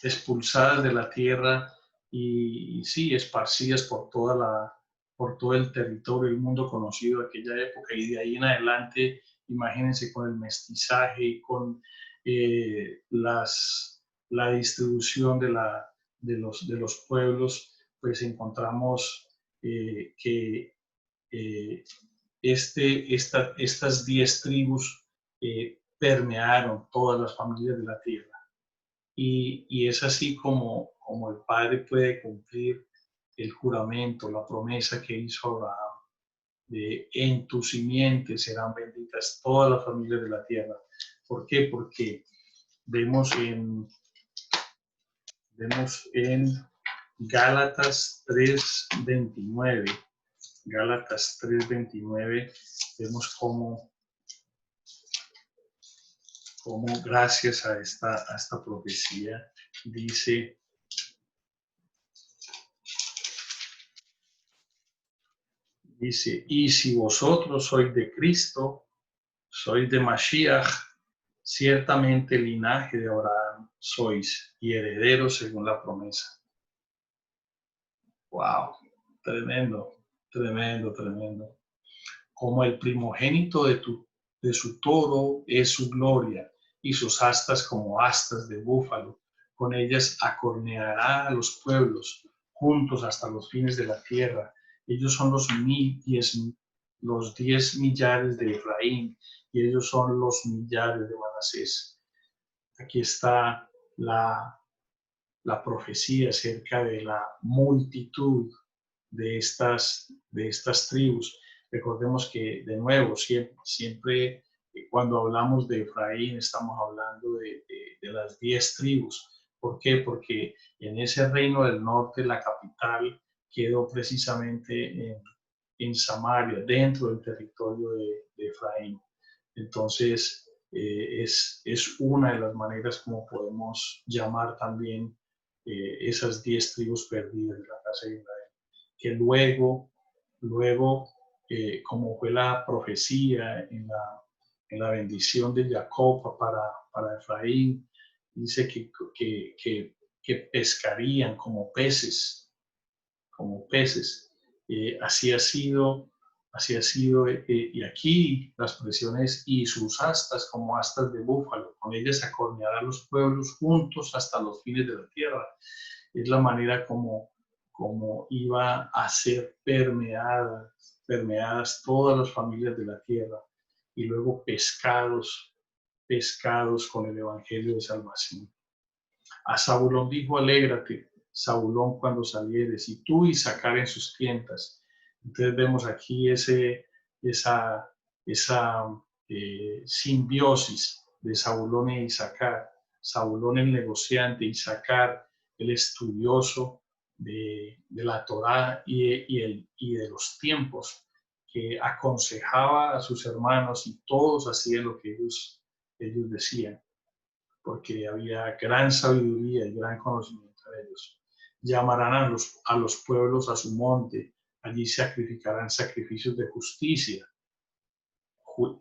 expulsadas de la tierra y sí, esparcidas por todo el territorio, el mundo conocido de aquella época, y de ahí en adelante, imagínense con el mestizaje y con la distribución de los pueblos, pues encontramos que estas 10 tribus permearon todas las familias de la tierra. Y es así como el Padre puede cumplir el juramento, la promesa que hizo Abraham. en tu simiente serán benditas todas las familias de la tierra. ¿Por qué? Porque vemos en Gálatas 3:29. Gálatas 3:29, vemos cómo gracias a esta profecía dice, y si vosotros sois de Cristo, sois de Mashiach, ciertamente linaje de Abraham sois y herederos según la promesa. Wow, tremendo, tremendo, tremendo. Como el primogénito de su toro es su gloria, y sus astas como astas de búfalo. Con ellas acorneará a los pueblos, juntos hasta los fines de la tierra. Ellos son los 10 millares de Efraín, y ellos son los millares de Manasés. Aquí está la profecía acerca de la multitud de estas tribus. Recordemos que, de nuevo, siempre cuando hablamos de Efraín estamos hablando de las 10 tribus. ¿Por qué? Porque en ese reino del norte la capital quedó precisamente en Samaria, dentro del territorio de Efraín. Entonces, es una de las maneras como podemos llamar también esas 10 tribus perdidas de la casa de Israel, que luego como fue la profecía en la bendición de Jacob para Efraín, dice que pescarían como peces. Así ha sido, y aquí la expresión es, y sus astas como astas de búfalo, con ellas acorneará a los pueblos juntos hasta los fines de la tierra. Es la manera como iba a ser permeadas todas las familias de la tierra, y luego pescados con el evangelio de salvación. A Zabulón dijo, alégrate, Zabulón, cuando salieres, y tú Isaacar en sus tiendas. Entonces vemos aquí esa simbiosis de Zabulón e Isaacar. Zabulón el negociante, Isaacar el estudioso de la Torá y de los tiempos, que aconsejaba a sus hermanos y todos hacían lo que ellos decían, porque había gran sabiduría y gran conocimiento en ellos. Llamarán a los pueblos a su monte, allí sacrificarán sacrificios de justicia.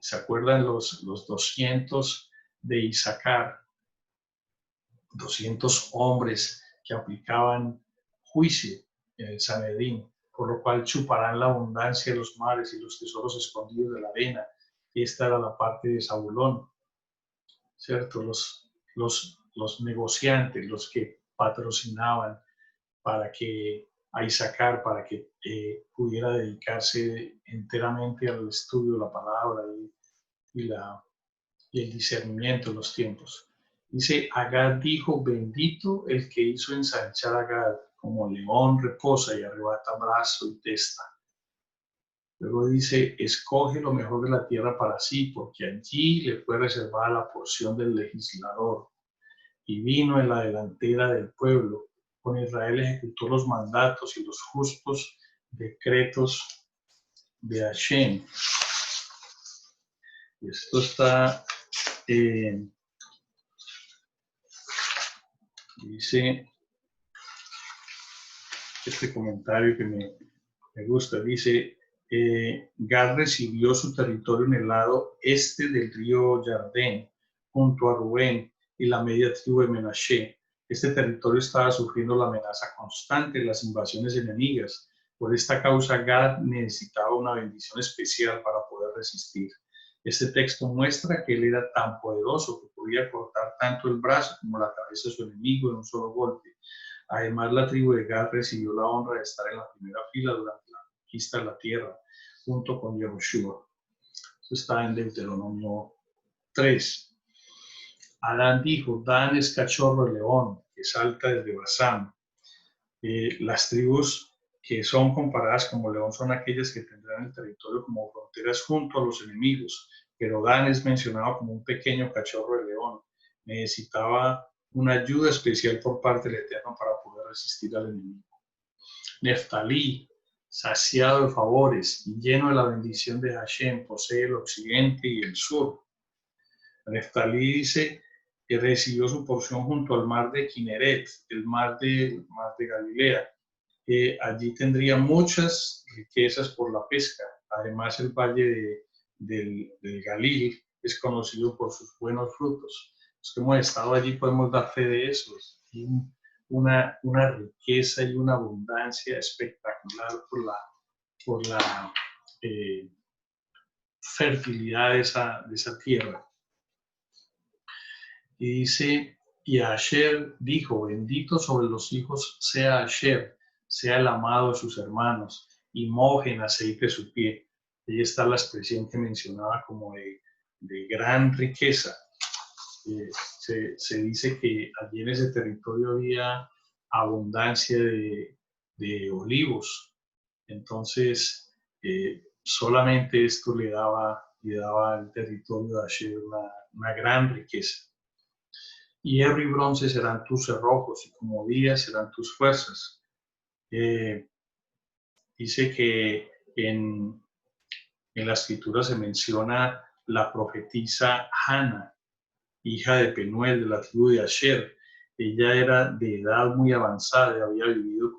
¿Se acuerdan los 200 de Isaacar? 200 hombres que aplicaban juicio en el Sanedrín, por lo cual chuparán la abundancia de los mares y los tesoros escondidos de la arena. Esta era la parte de Zabulón, ¿cierto? Los negociantes, los que patrocinaban a Isaacar para que pudiera dedicarse enteramente al estudio de la palabra y el discernimiento de los tiempos. Dice, Agad dijo, bendito el que hizo ensanchar a Agad, como león reposa y arrebata brazo y testa. Luego dice, escoge lo mejor de la tierra para sí, porque allí le fue reservada la porción del legislador. Y vino en la delantera del pueblo. Con Israel ejecutó los mandatos y los justos decretos de Hashem. Y esto está, dice, este comentario que me gusta, dice, Gad recibió su territorio en el lado este del río Jardén, junto a Rubén y la media tribu de Menashe. Este territorio estaba sufriendo la amenaza constante de las invasiones enemigas. Por esta causa, Gad necesitaba una bendición especial para poder resistir. Este texto muestra que él era tan poderoso que podía cortar tanto el brazo como la cabeza de su enemigo en un solo golpe. Además, la tribu de Gad recibió la honra de estar en la primera fila durante la conquista de la tierra, junto con Yehoshua. Esto está en Deuteronomio 3. Adán dijo, Dan es cachorro de león, que salta desde Basán. Las tribus que son comparadas como león son aquellas que tendrán el territorio como fronteras junto a los enemigos, pero Dan es mencionado como un pequeño cachorro de león. Necesitaba una ayuda especial por parte del Eterno para poder resistir al enemigo. Neftalí, saciado de favores y lleno de la bendición de Hashem, posee el occidente y el sur. Neftalí dice que recibió su porción junto al mar de Kineret, el mar de Galilea. Allí tendría muchas riquezas por la pesca. Además, el valle del Galil es conocido por sus buenos frutos. Los que hemos estado allí podemos dar fe de eso. Y una riqueza y una abundancia espectacular por la fertilidad de esa tierra. Y dice, y Asher dijo, bendito sobre los hijos sea Asher, sea el amado de sus hermanos, y moje en aceite su pie. Ahí está la expresión que mencionaba como de gran riqueza. Se dice que allí en ese territorio había abundancia de olivos. Entonces, solamente esto le daba al territorio de Asher una gran riqueza. Hierro y bronce serán tus cerrojos y como días serán tus fuerzas. Dice que en la escritura se menciona la profetisa Hannah, hija de Penuel de la tribu de Asher. Ella era de edad muy avanzada y había vivido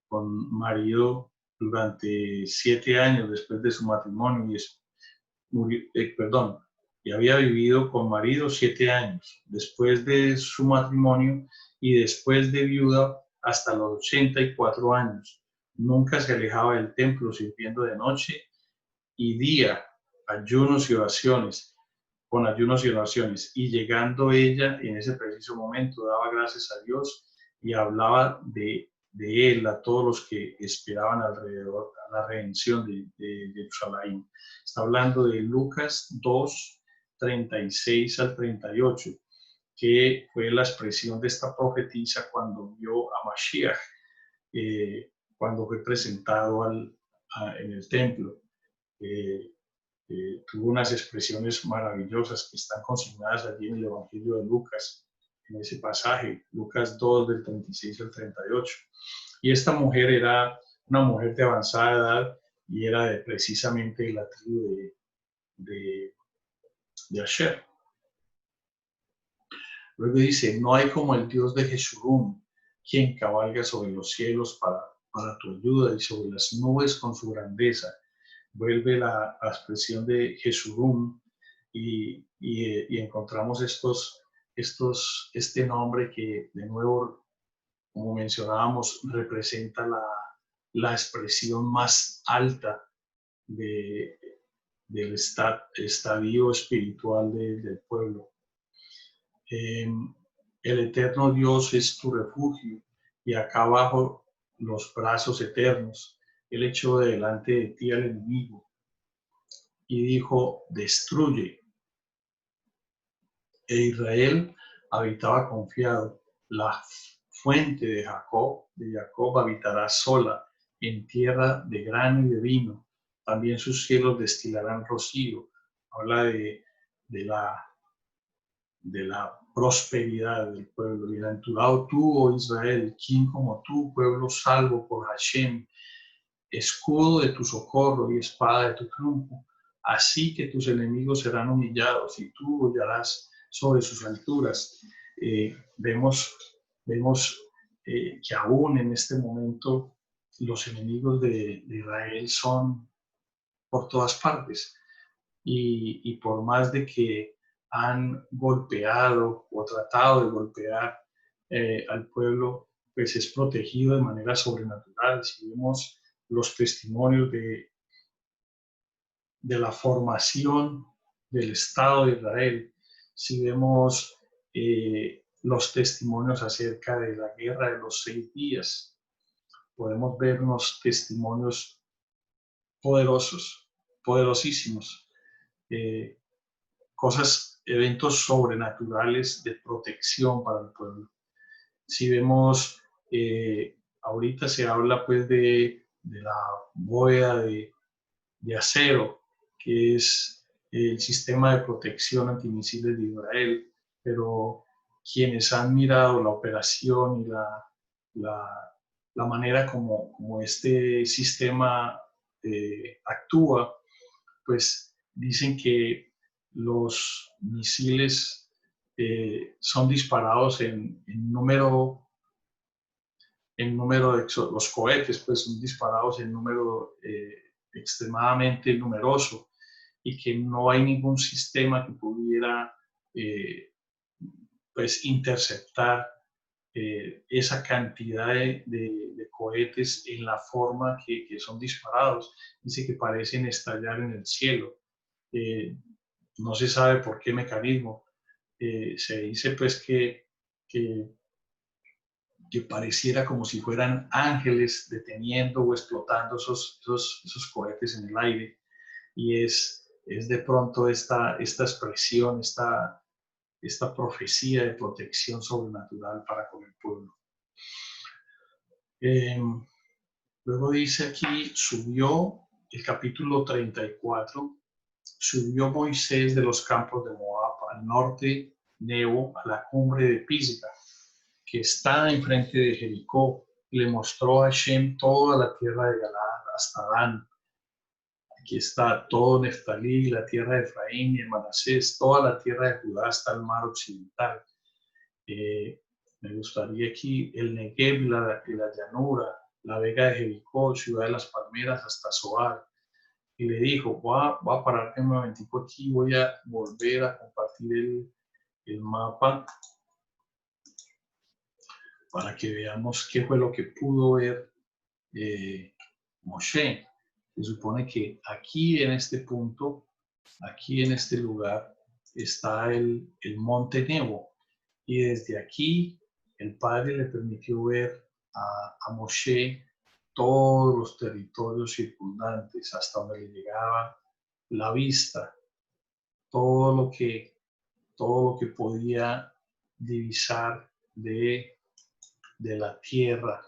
con marido durante 7 años después de su matrimonio y había vivido con marido 7 años después de su matrimonio y después de viuda hasta los 84 años. Nunca se alejaba del templo sirviendo de noche y día, ayunos y oraciones, con ayunos y oraciones. Y llegando ella en ese preciso momento, daba gracias a Dios y hablaba de él a todos los que esperaban alrededor a la redención de Jerusalén. Está hablando de Lucas 2, 36 al 38, que fue la expresión de esta profetisa cuando vio a Mashiach, cuando fue presentado en el templo. Tuvo unas expresiones maravillosas que están consignadas allí en el Evangelio de Lucas, en ese pasaje, Lucas 2, del 36 al 38. Y esta mujer era una mujer de avanzada edad y era precisamente de la tribu de Asher. Luego dice, no hay como el Dios de Jeshurun, quien cabalga sobre los cielos para tu ayuda y sobre las nubes con su grandeza. Vuelve la expresión de Jeshurun y encontramos este nombre que de nuevo, como mencionábamos, representa la expresión más alta del estadio espiritual del pueblo. El eterno Dios es tu refugio y acá abajo los brazos eternos. Él echó delante de ti al enemigo y dijo, destruye. E Israel habitaba confiado. La fuente de Jacob habitará sola en tierra de grano y de vino. También sus cielos destilarán rocío. Habla de la prosperidad del pueblo. Bienaventurado tú, oh Israel, ¿quién como tú, pueblo salvo por Hashem, escudo de tu socorro y espada de tu triunfo? Así que tus enemigos serán humillados y tú hollarás sobre sus alturas. Vemos que aún en este momento los enemigos de Israel son por todas partes y por más de que han golpeado o tratado de golpear al pueblo, pues es protegido de manera sobrenatural. Si vemos los testimonios de la formación del Estado de Israel, si vemos los testimonios acerca de la guerra de los 6 días, podemos ver unos testimonios poderosos, poderosísimos, eventos sobrenaturales de protección para el pueblo. Si vemos ahorita se habla pues de la bóveda de acero, que es el sistema de protección antimisiles de Israel, pero quienes han mirado la operación y la manera como este sistema actúa, pues dicen que los misiles son disparados los cohetes pues son disparados en número extremadamente numeroso y que no hay ningún sistema que pudiera pues interceptar esa cantidad de cohetes en la forma que son disparados. Dice que parecen estallar en el cielo. No se sabe por qué mecanismo. Se dice pues que pareciera como si fueran ángeles deteniendo o explotando esos cohetes en el aire. Y es de pronto esta expresión, esta profecía de protección sobrenatural para con el pueblo. Luego dice aquí, subió el capítulo 34, subió Moisés de los campos de Moab al norte, Nebo, a la cumbre de Pisga, que está enfrente de Jericó, y le mostró a Hashem toda la tierra de Galaad hasta Dan. Aquí está todo Neftalí, la tierra de Efraín y de Manasés, toda la tierra de Judá hasta el mar occidental. Me gustaría aquí el Negev, la llanura, la vega de Jericó, ciudad de las palmeras hasta Zoar. Y le dijo, voy a pararte un momentico aquí, voy a volver a compartir el mapa para que veamos qué fue lo que pudo ver Moshe. Se supone que aquí en este punto, aquí en este lugar, está el monte Nebo. Y desde aquí el Padre le permitió ver a Moshe todos los territorios circundantes hasta donde le llegaba la vista, todo lo que podía divisar de la tierra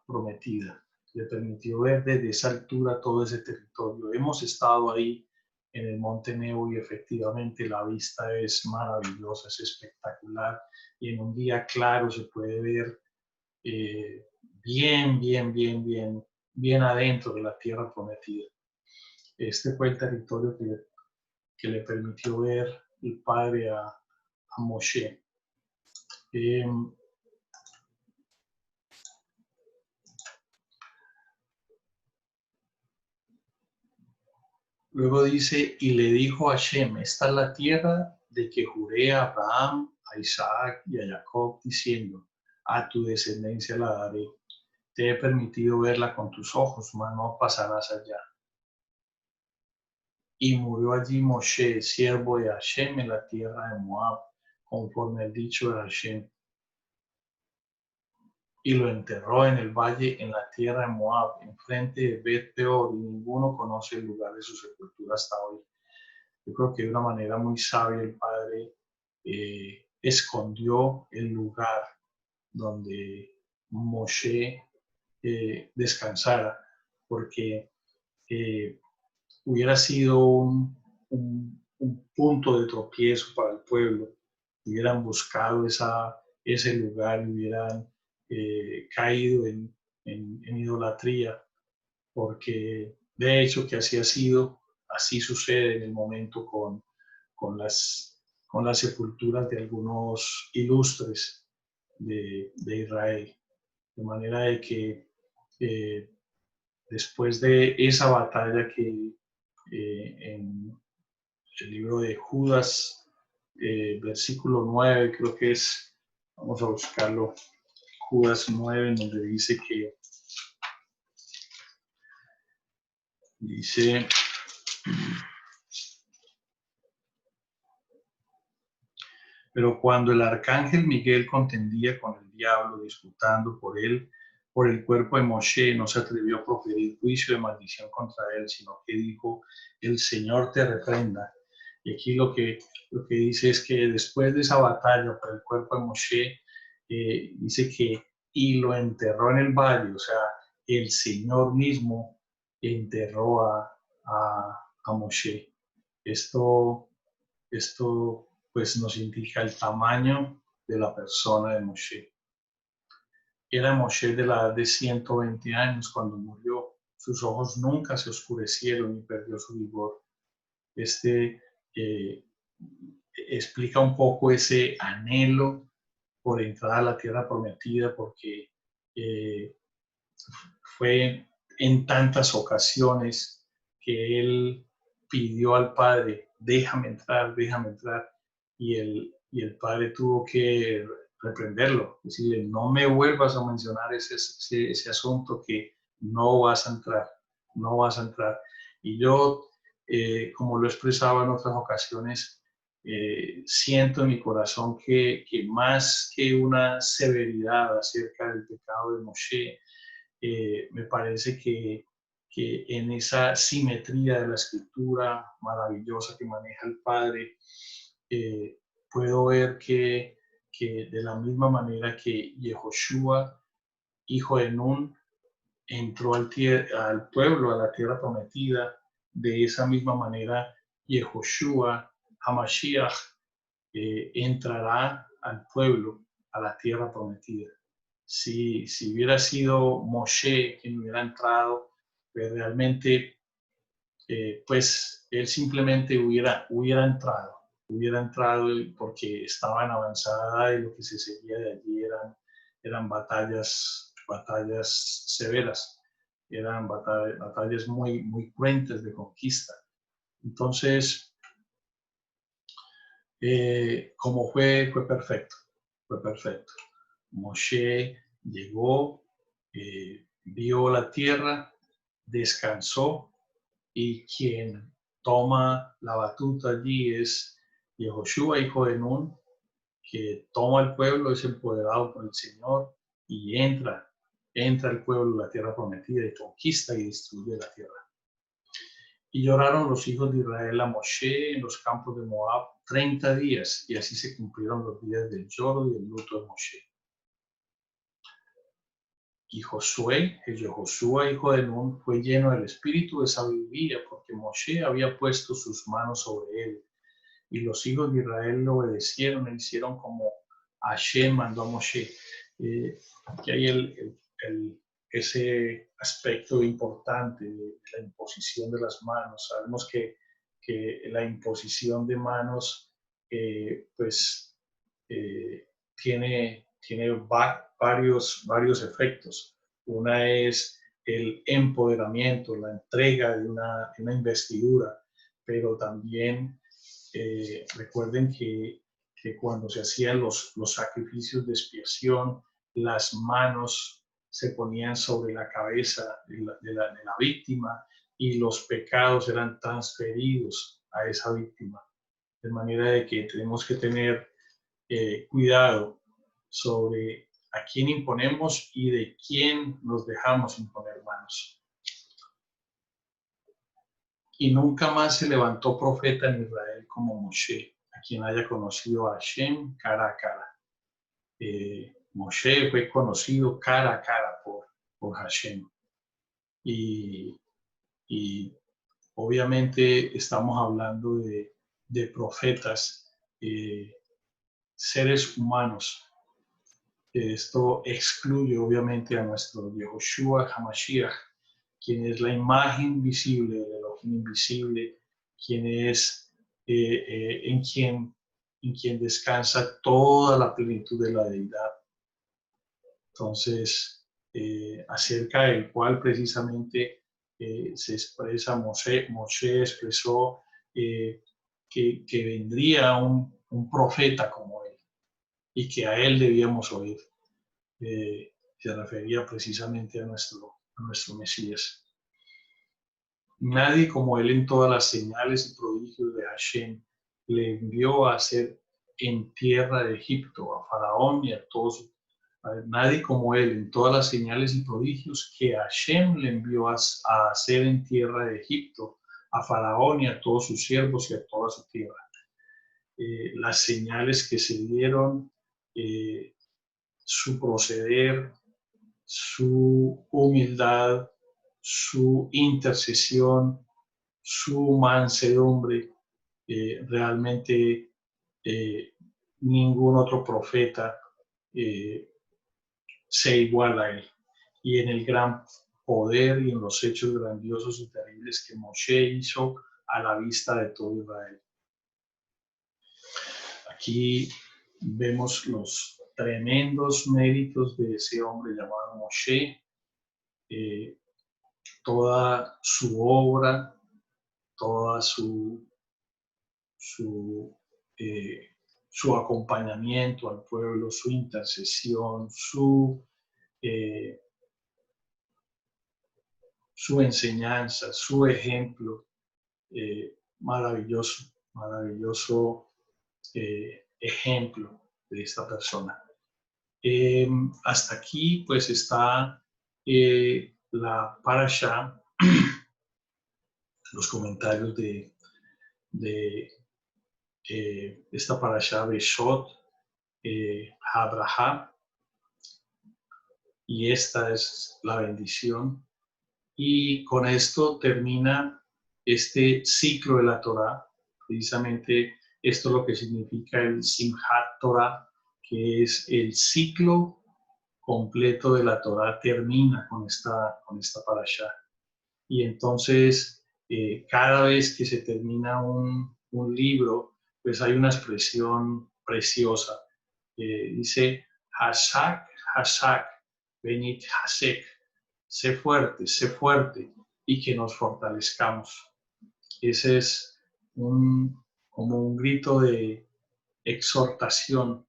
prometida. Le permitió ver desde esa altura todo ese territorio. Hemos estado ahí en el Monte Nebo y efectivamente la vista es maravillosa, es espectacular y en un día claro se puede ver bien adentro de la tierra prometida. Este fue el territorio que le permitió ver el Padre a Moshe. Luego dice, y le dijo a Hashem, esta es la tierra de que juré a Abraham, a Isaac y a Jacob, diciendo, a tu descendencia la daré. Te he permitido verla con tus ojos, mas no pasarás allá. Y murió allí Moshe, siervo de Hashem, en la tierra de Moab, conforme el dicho de Hashem. Y lo enterró en el valle, en la tierra de Moab, enfrente de Bet Peor, y ninguno conoce el lugar de su sepultura hasta hoy. Yo creo que de una manera muy sabia el Padre escondió el lugar donde Moshe descansara, porque hubiera sido un punto de tropiezo para el pueblo. Hubieran buscado ese lugar, hubieran caído en idolatría, porque de hecho que así ha sido, así sucede en el momento con las sepulturas de algunos ilustres de Israel. De manera de que después de esa batalla que en el libro de Judas, versículo 9, creo que es, vamos a buscarlo, Judas 9, donde dice que dice, pero cuando el arcángel Miguel contendía con el diablo, disputando por él, por el cuerpo de Moshe, no se atrevió a proferir juicio de maldición contra él, sino que dijo, el Señor te reprenda. Y aquí lo que dice es que después de esa batalla por el cuerpo de Moshe, dice que y lo enterró en el valle. O sea, el Señor mismo enterró a Moshe. Esto, esto pues nos indica el tamaño de la persona de Moshe. Era Moshe de la edad de 120 años cuando murió. Sus ojos nunca se oscurecieron y perdió su vigor. Este eh, explica un poco ese anhelo por entrar a la tierra prometida, porque eh, fue en tantas ocasiones que él pidió al Padre, déjame entrar, y el Padre tuvo que reprenderlo, decirle, no me vuelvas a mencionar ese asunto, que no vas a entrar, no vas a entrar. Y yo, como lo he expresado en otras ocasiones, siento en mi corazón que más que una severidad acerca del pecado de Moshe, me parece que en esa simetría de la escritura maravillosa que maneja el Padre, puedo ver que de la misma manera que Yehoshua, hijo de Nun, entró al pueblo, a la tierra prometida, de esa misma manera Yehoshua, Hamashiach, entrará al pueblo, a la tierra prometida. Si hubiera sido Moshe quien hubiera entrado, pues realmente, pues él simplemente hubiera entrado porque estaba en avanzada, y lo que se seguía de allí eran batallas severas, eran batallas muy, muy cruentas de conquista. Entonces, como fue perfecto, fue perfecto. Moshe llegó, vio la tierra, descansó, y quien toma la batuta allí es Yehoshua, hijo de Nun, que toma el pueblo, es empoderado por el Señor y entra el pueblo a la tierra prometida y conquista y destruye la tierra. Y lloraron los hijos de Israel a Moshe en los campos de Moab 30 días, y así se cumplieron los días del lloro y el luto de Moshe. Y Josué, hijo de Nun, fue lleno del espíritu de sabiduría, porque Moshe había puesto sus manos sobre él. Y los hijos de Israel le obedecieron e hicieron como Hashem mandó a Moshe. Aquí hay ese aspecto importante de la imposición de las manos. Sabemos que la imposición de manos, pues, tiene varios efectos. Una es el empoderamiento, la entrega de una investidura, pero también recuerden que cuando se hacían los sacrificios de expiación, las manos se ponían sobre la cabeza de la víctima, y los pecados eran transferidos a esa víctima. De manera de que tenemos que tener cuidado sobre a quién imponemos y de quién nos dejamos imponer manos. Y nunca más se levantó profeta en Israel como Moshe, a quien haya conocido a Hashem cara a cara. Moshe fue conocido cara a cara por Hashem. Y obviamente estamos hablando de profetas, seres humanos. Esto excluye obviamente a nuestro Yehoshua HaMashiach, quien es la imagen visible del Elohim invisible, quien es en quien descansa toda la plenitud de la deidad. Entonces, acerca del cual precisamente se expresa Moshe expresó que vendría un profeta como él, y que a él debíamos oír. Se refería precisamente a nuestro Mesías. Nadie como él en todas las señales y prodigios de Hashem le envió a hacer en tierra de Egipto, a Faraón y a todos. Nadie como él en todas las señales y prodigios que Hashem le envió a hacer en tierra de Egipto, a Faraón y a todos sus siervos y a toda su tierra. Las señales que se dieron, su proceder, su humildad, su intercesión, su mansedumbre. Realmente ningún otro profeta se iguala a él. Y en el gran poder y en los hechos grandiosos y terribles que Moshe hizo a la vista de todo Israel. Aquí vemos los tremendos méritos de ese hombre llamado Moshe, toda su obra, toda su acompañamiento al pueblo, su intercesión, su enseñanza, su ejemplo, maravilloso ejemplo de esta persona. Hasta aquí pues está la parashá, los comentarios de esta parashá Beshot Habraha, y esta es la bendición. Y con esto termina este ciclo de la Torá. Precisamente esto es lo que significa el Simchat Torah, que es el ciclo completo de la Torá, termina con esta parashá. Y entonces, cada vez que se termina un libro, pues hay una expresión preciosa. Dice, Hashak, Hashak, Benit Hasek. Sé fuerte y que nos fortalezcamos. Ese es como un grito de exhortación,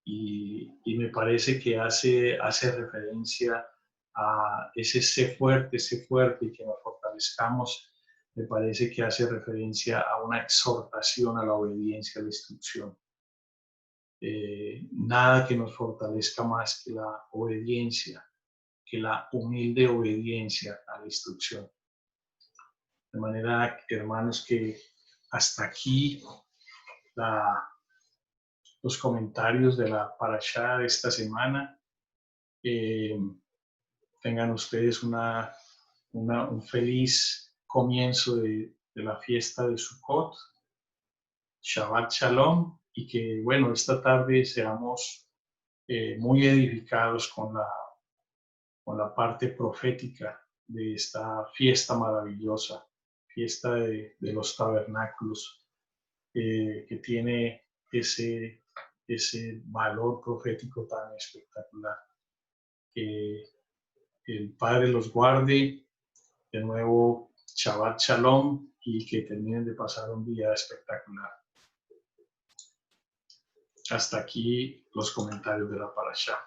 y me parece que hace referencia a ese sé fuerte y que nos fortalezcamos. Me parece que hace referencia a una exhortación a la obediencia, a la instrucción. Nada que nos fortalezca más que la obediencia, que la humilde obediencia a la instrucción. De manera, hermanos, que hasta aquí los comentarios de la parashá de esta semana. Tengan ustedes un feliz comienzo de la fiesta de Sukkot. Shabbat Shalom, y que, bueno, esta tarde seamos muy edificados con la parte profética de esta fiesta maravillosa, fiesta de los tabernáculos, que tiene ese valor profético tan espectacular. Que el Padre los guarde. De nuevo, Shabbat Shalom, y que terminen de pasar un día espectacular. Hasta aquí los comentarios de la parashá.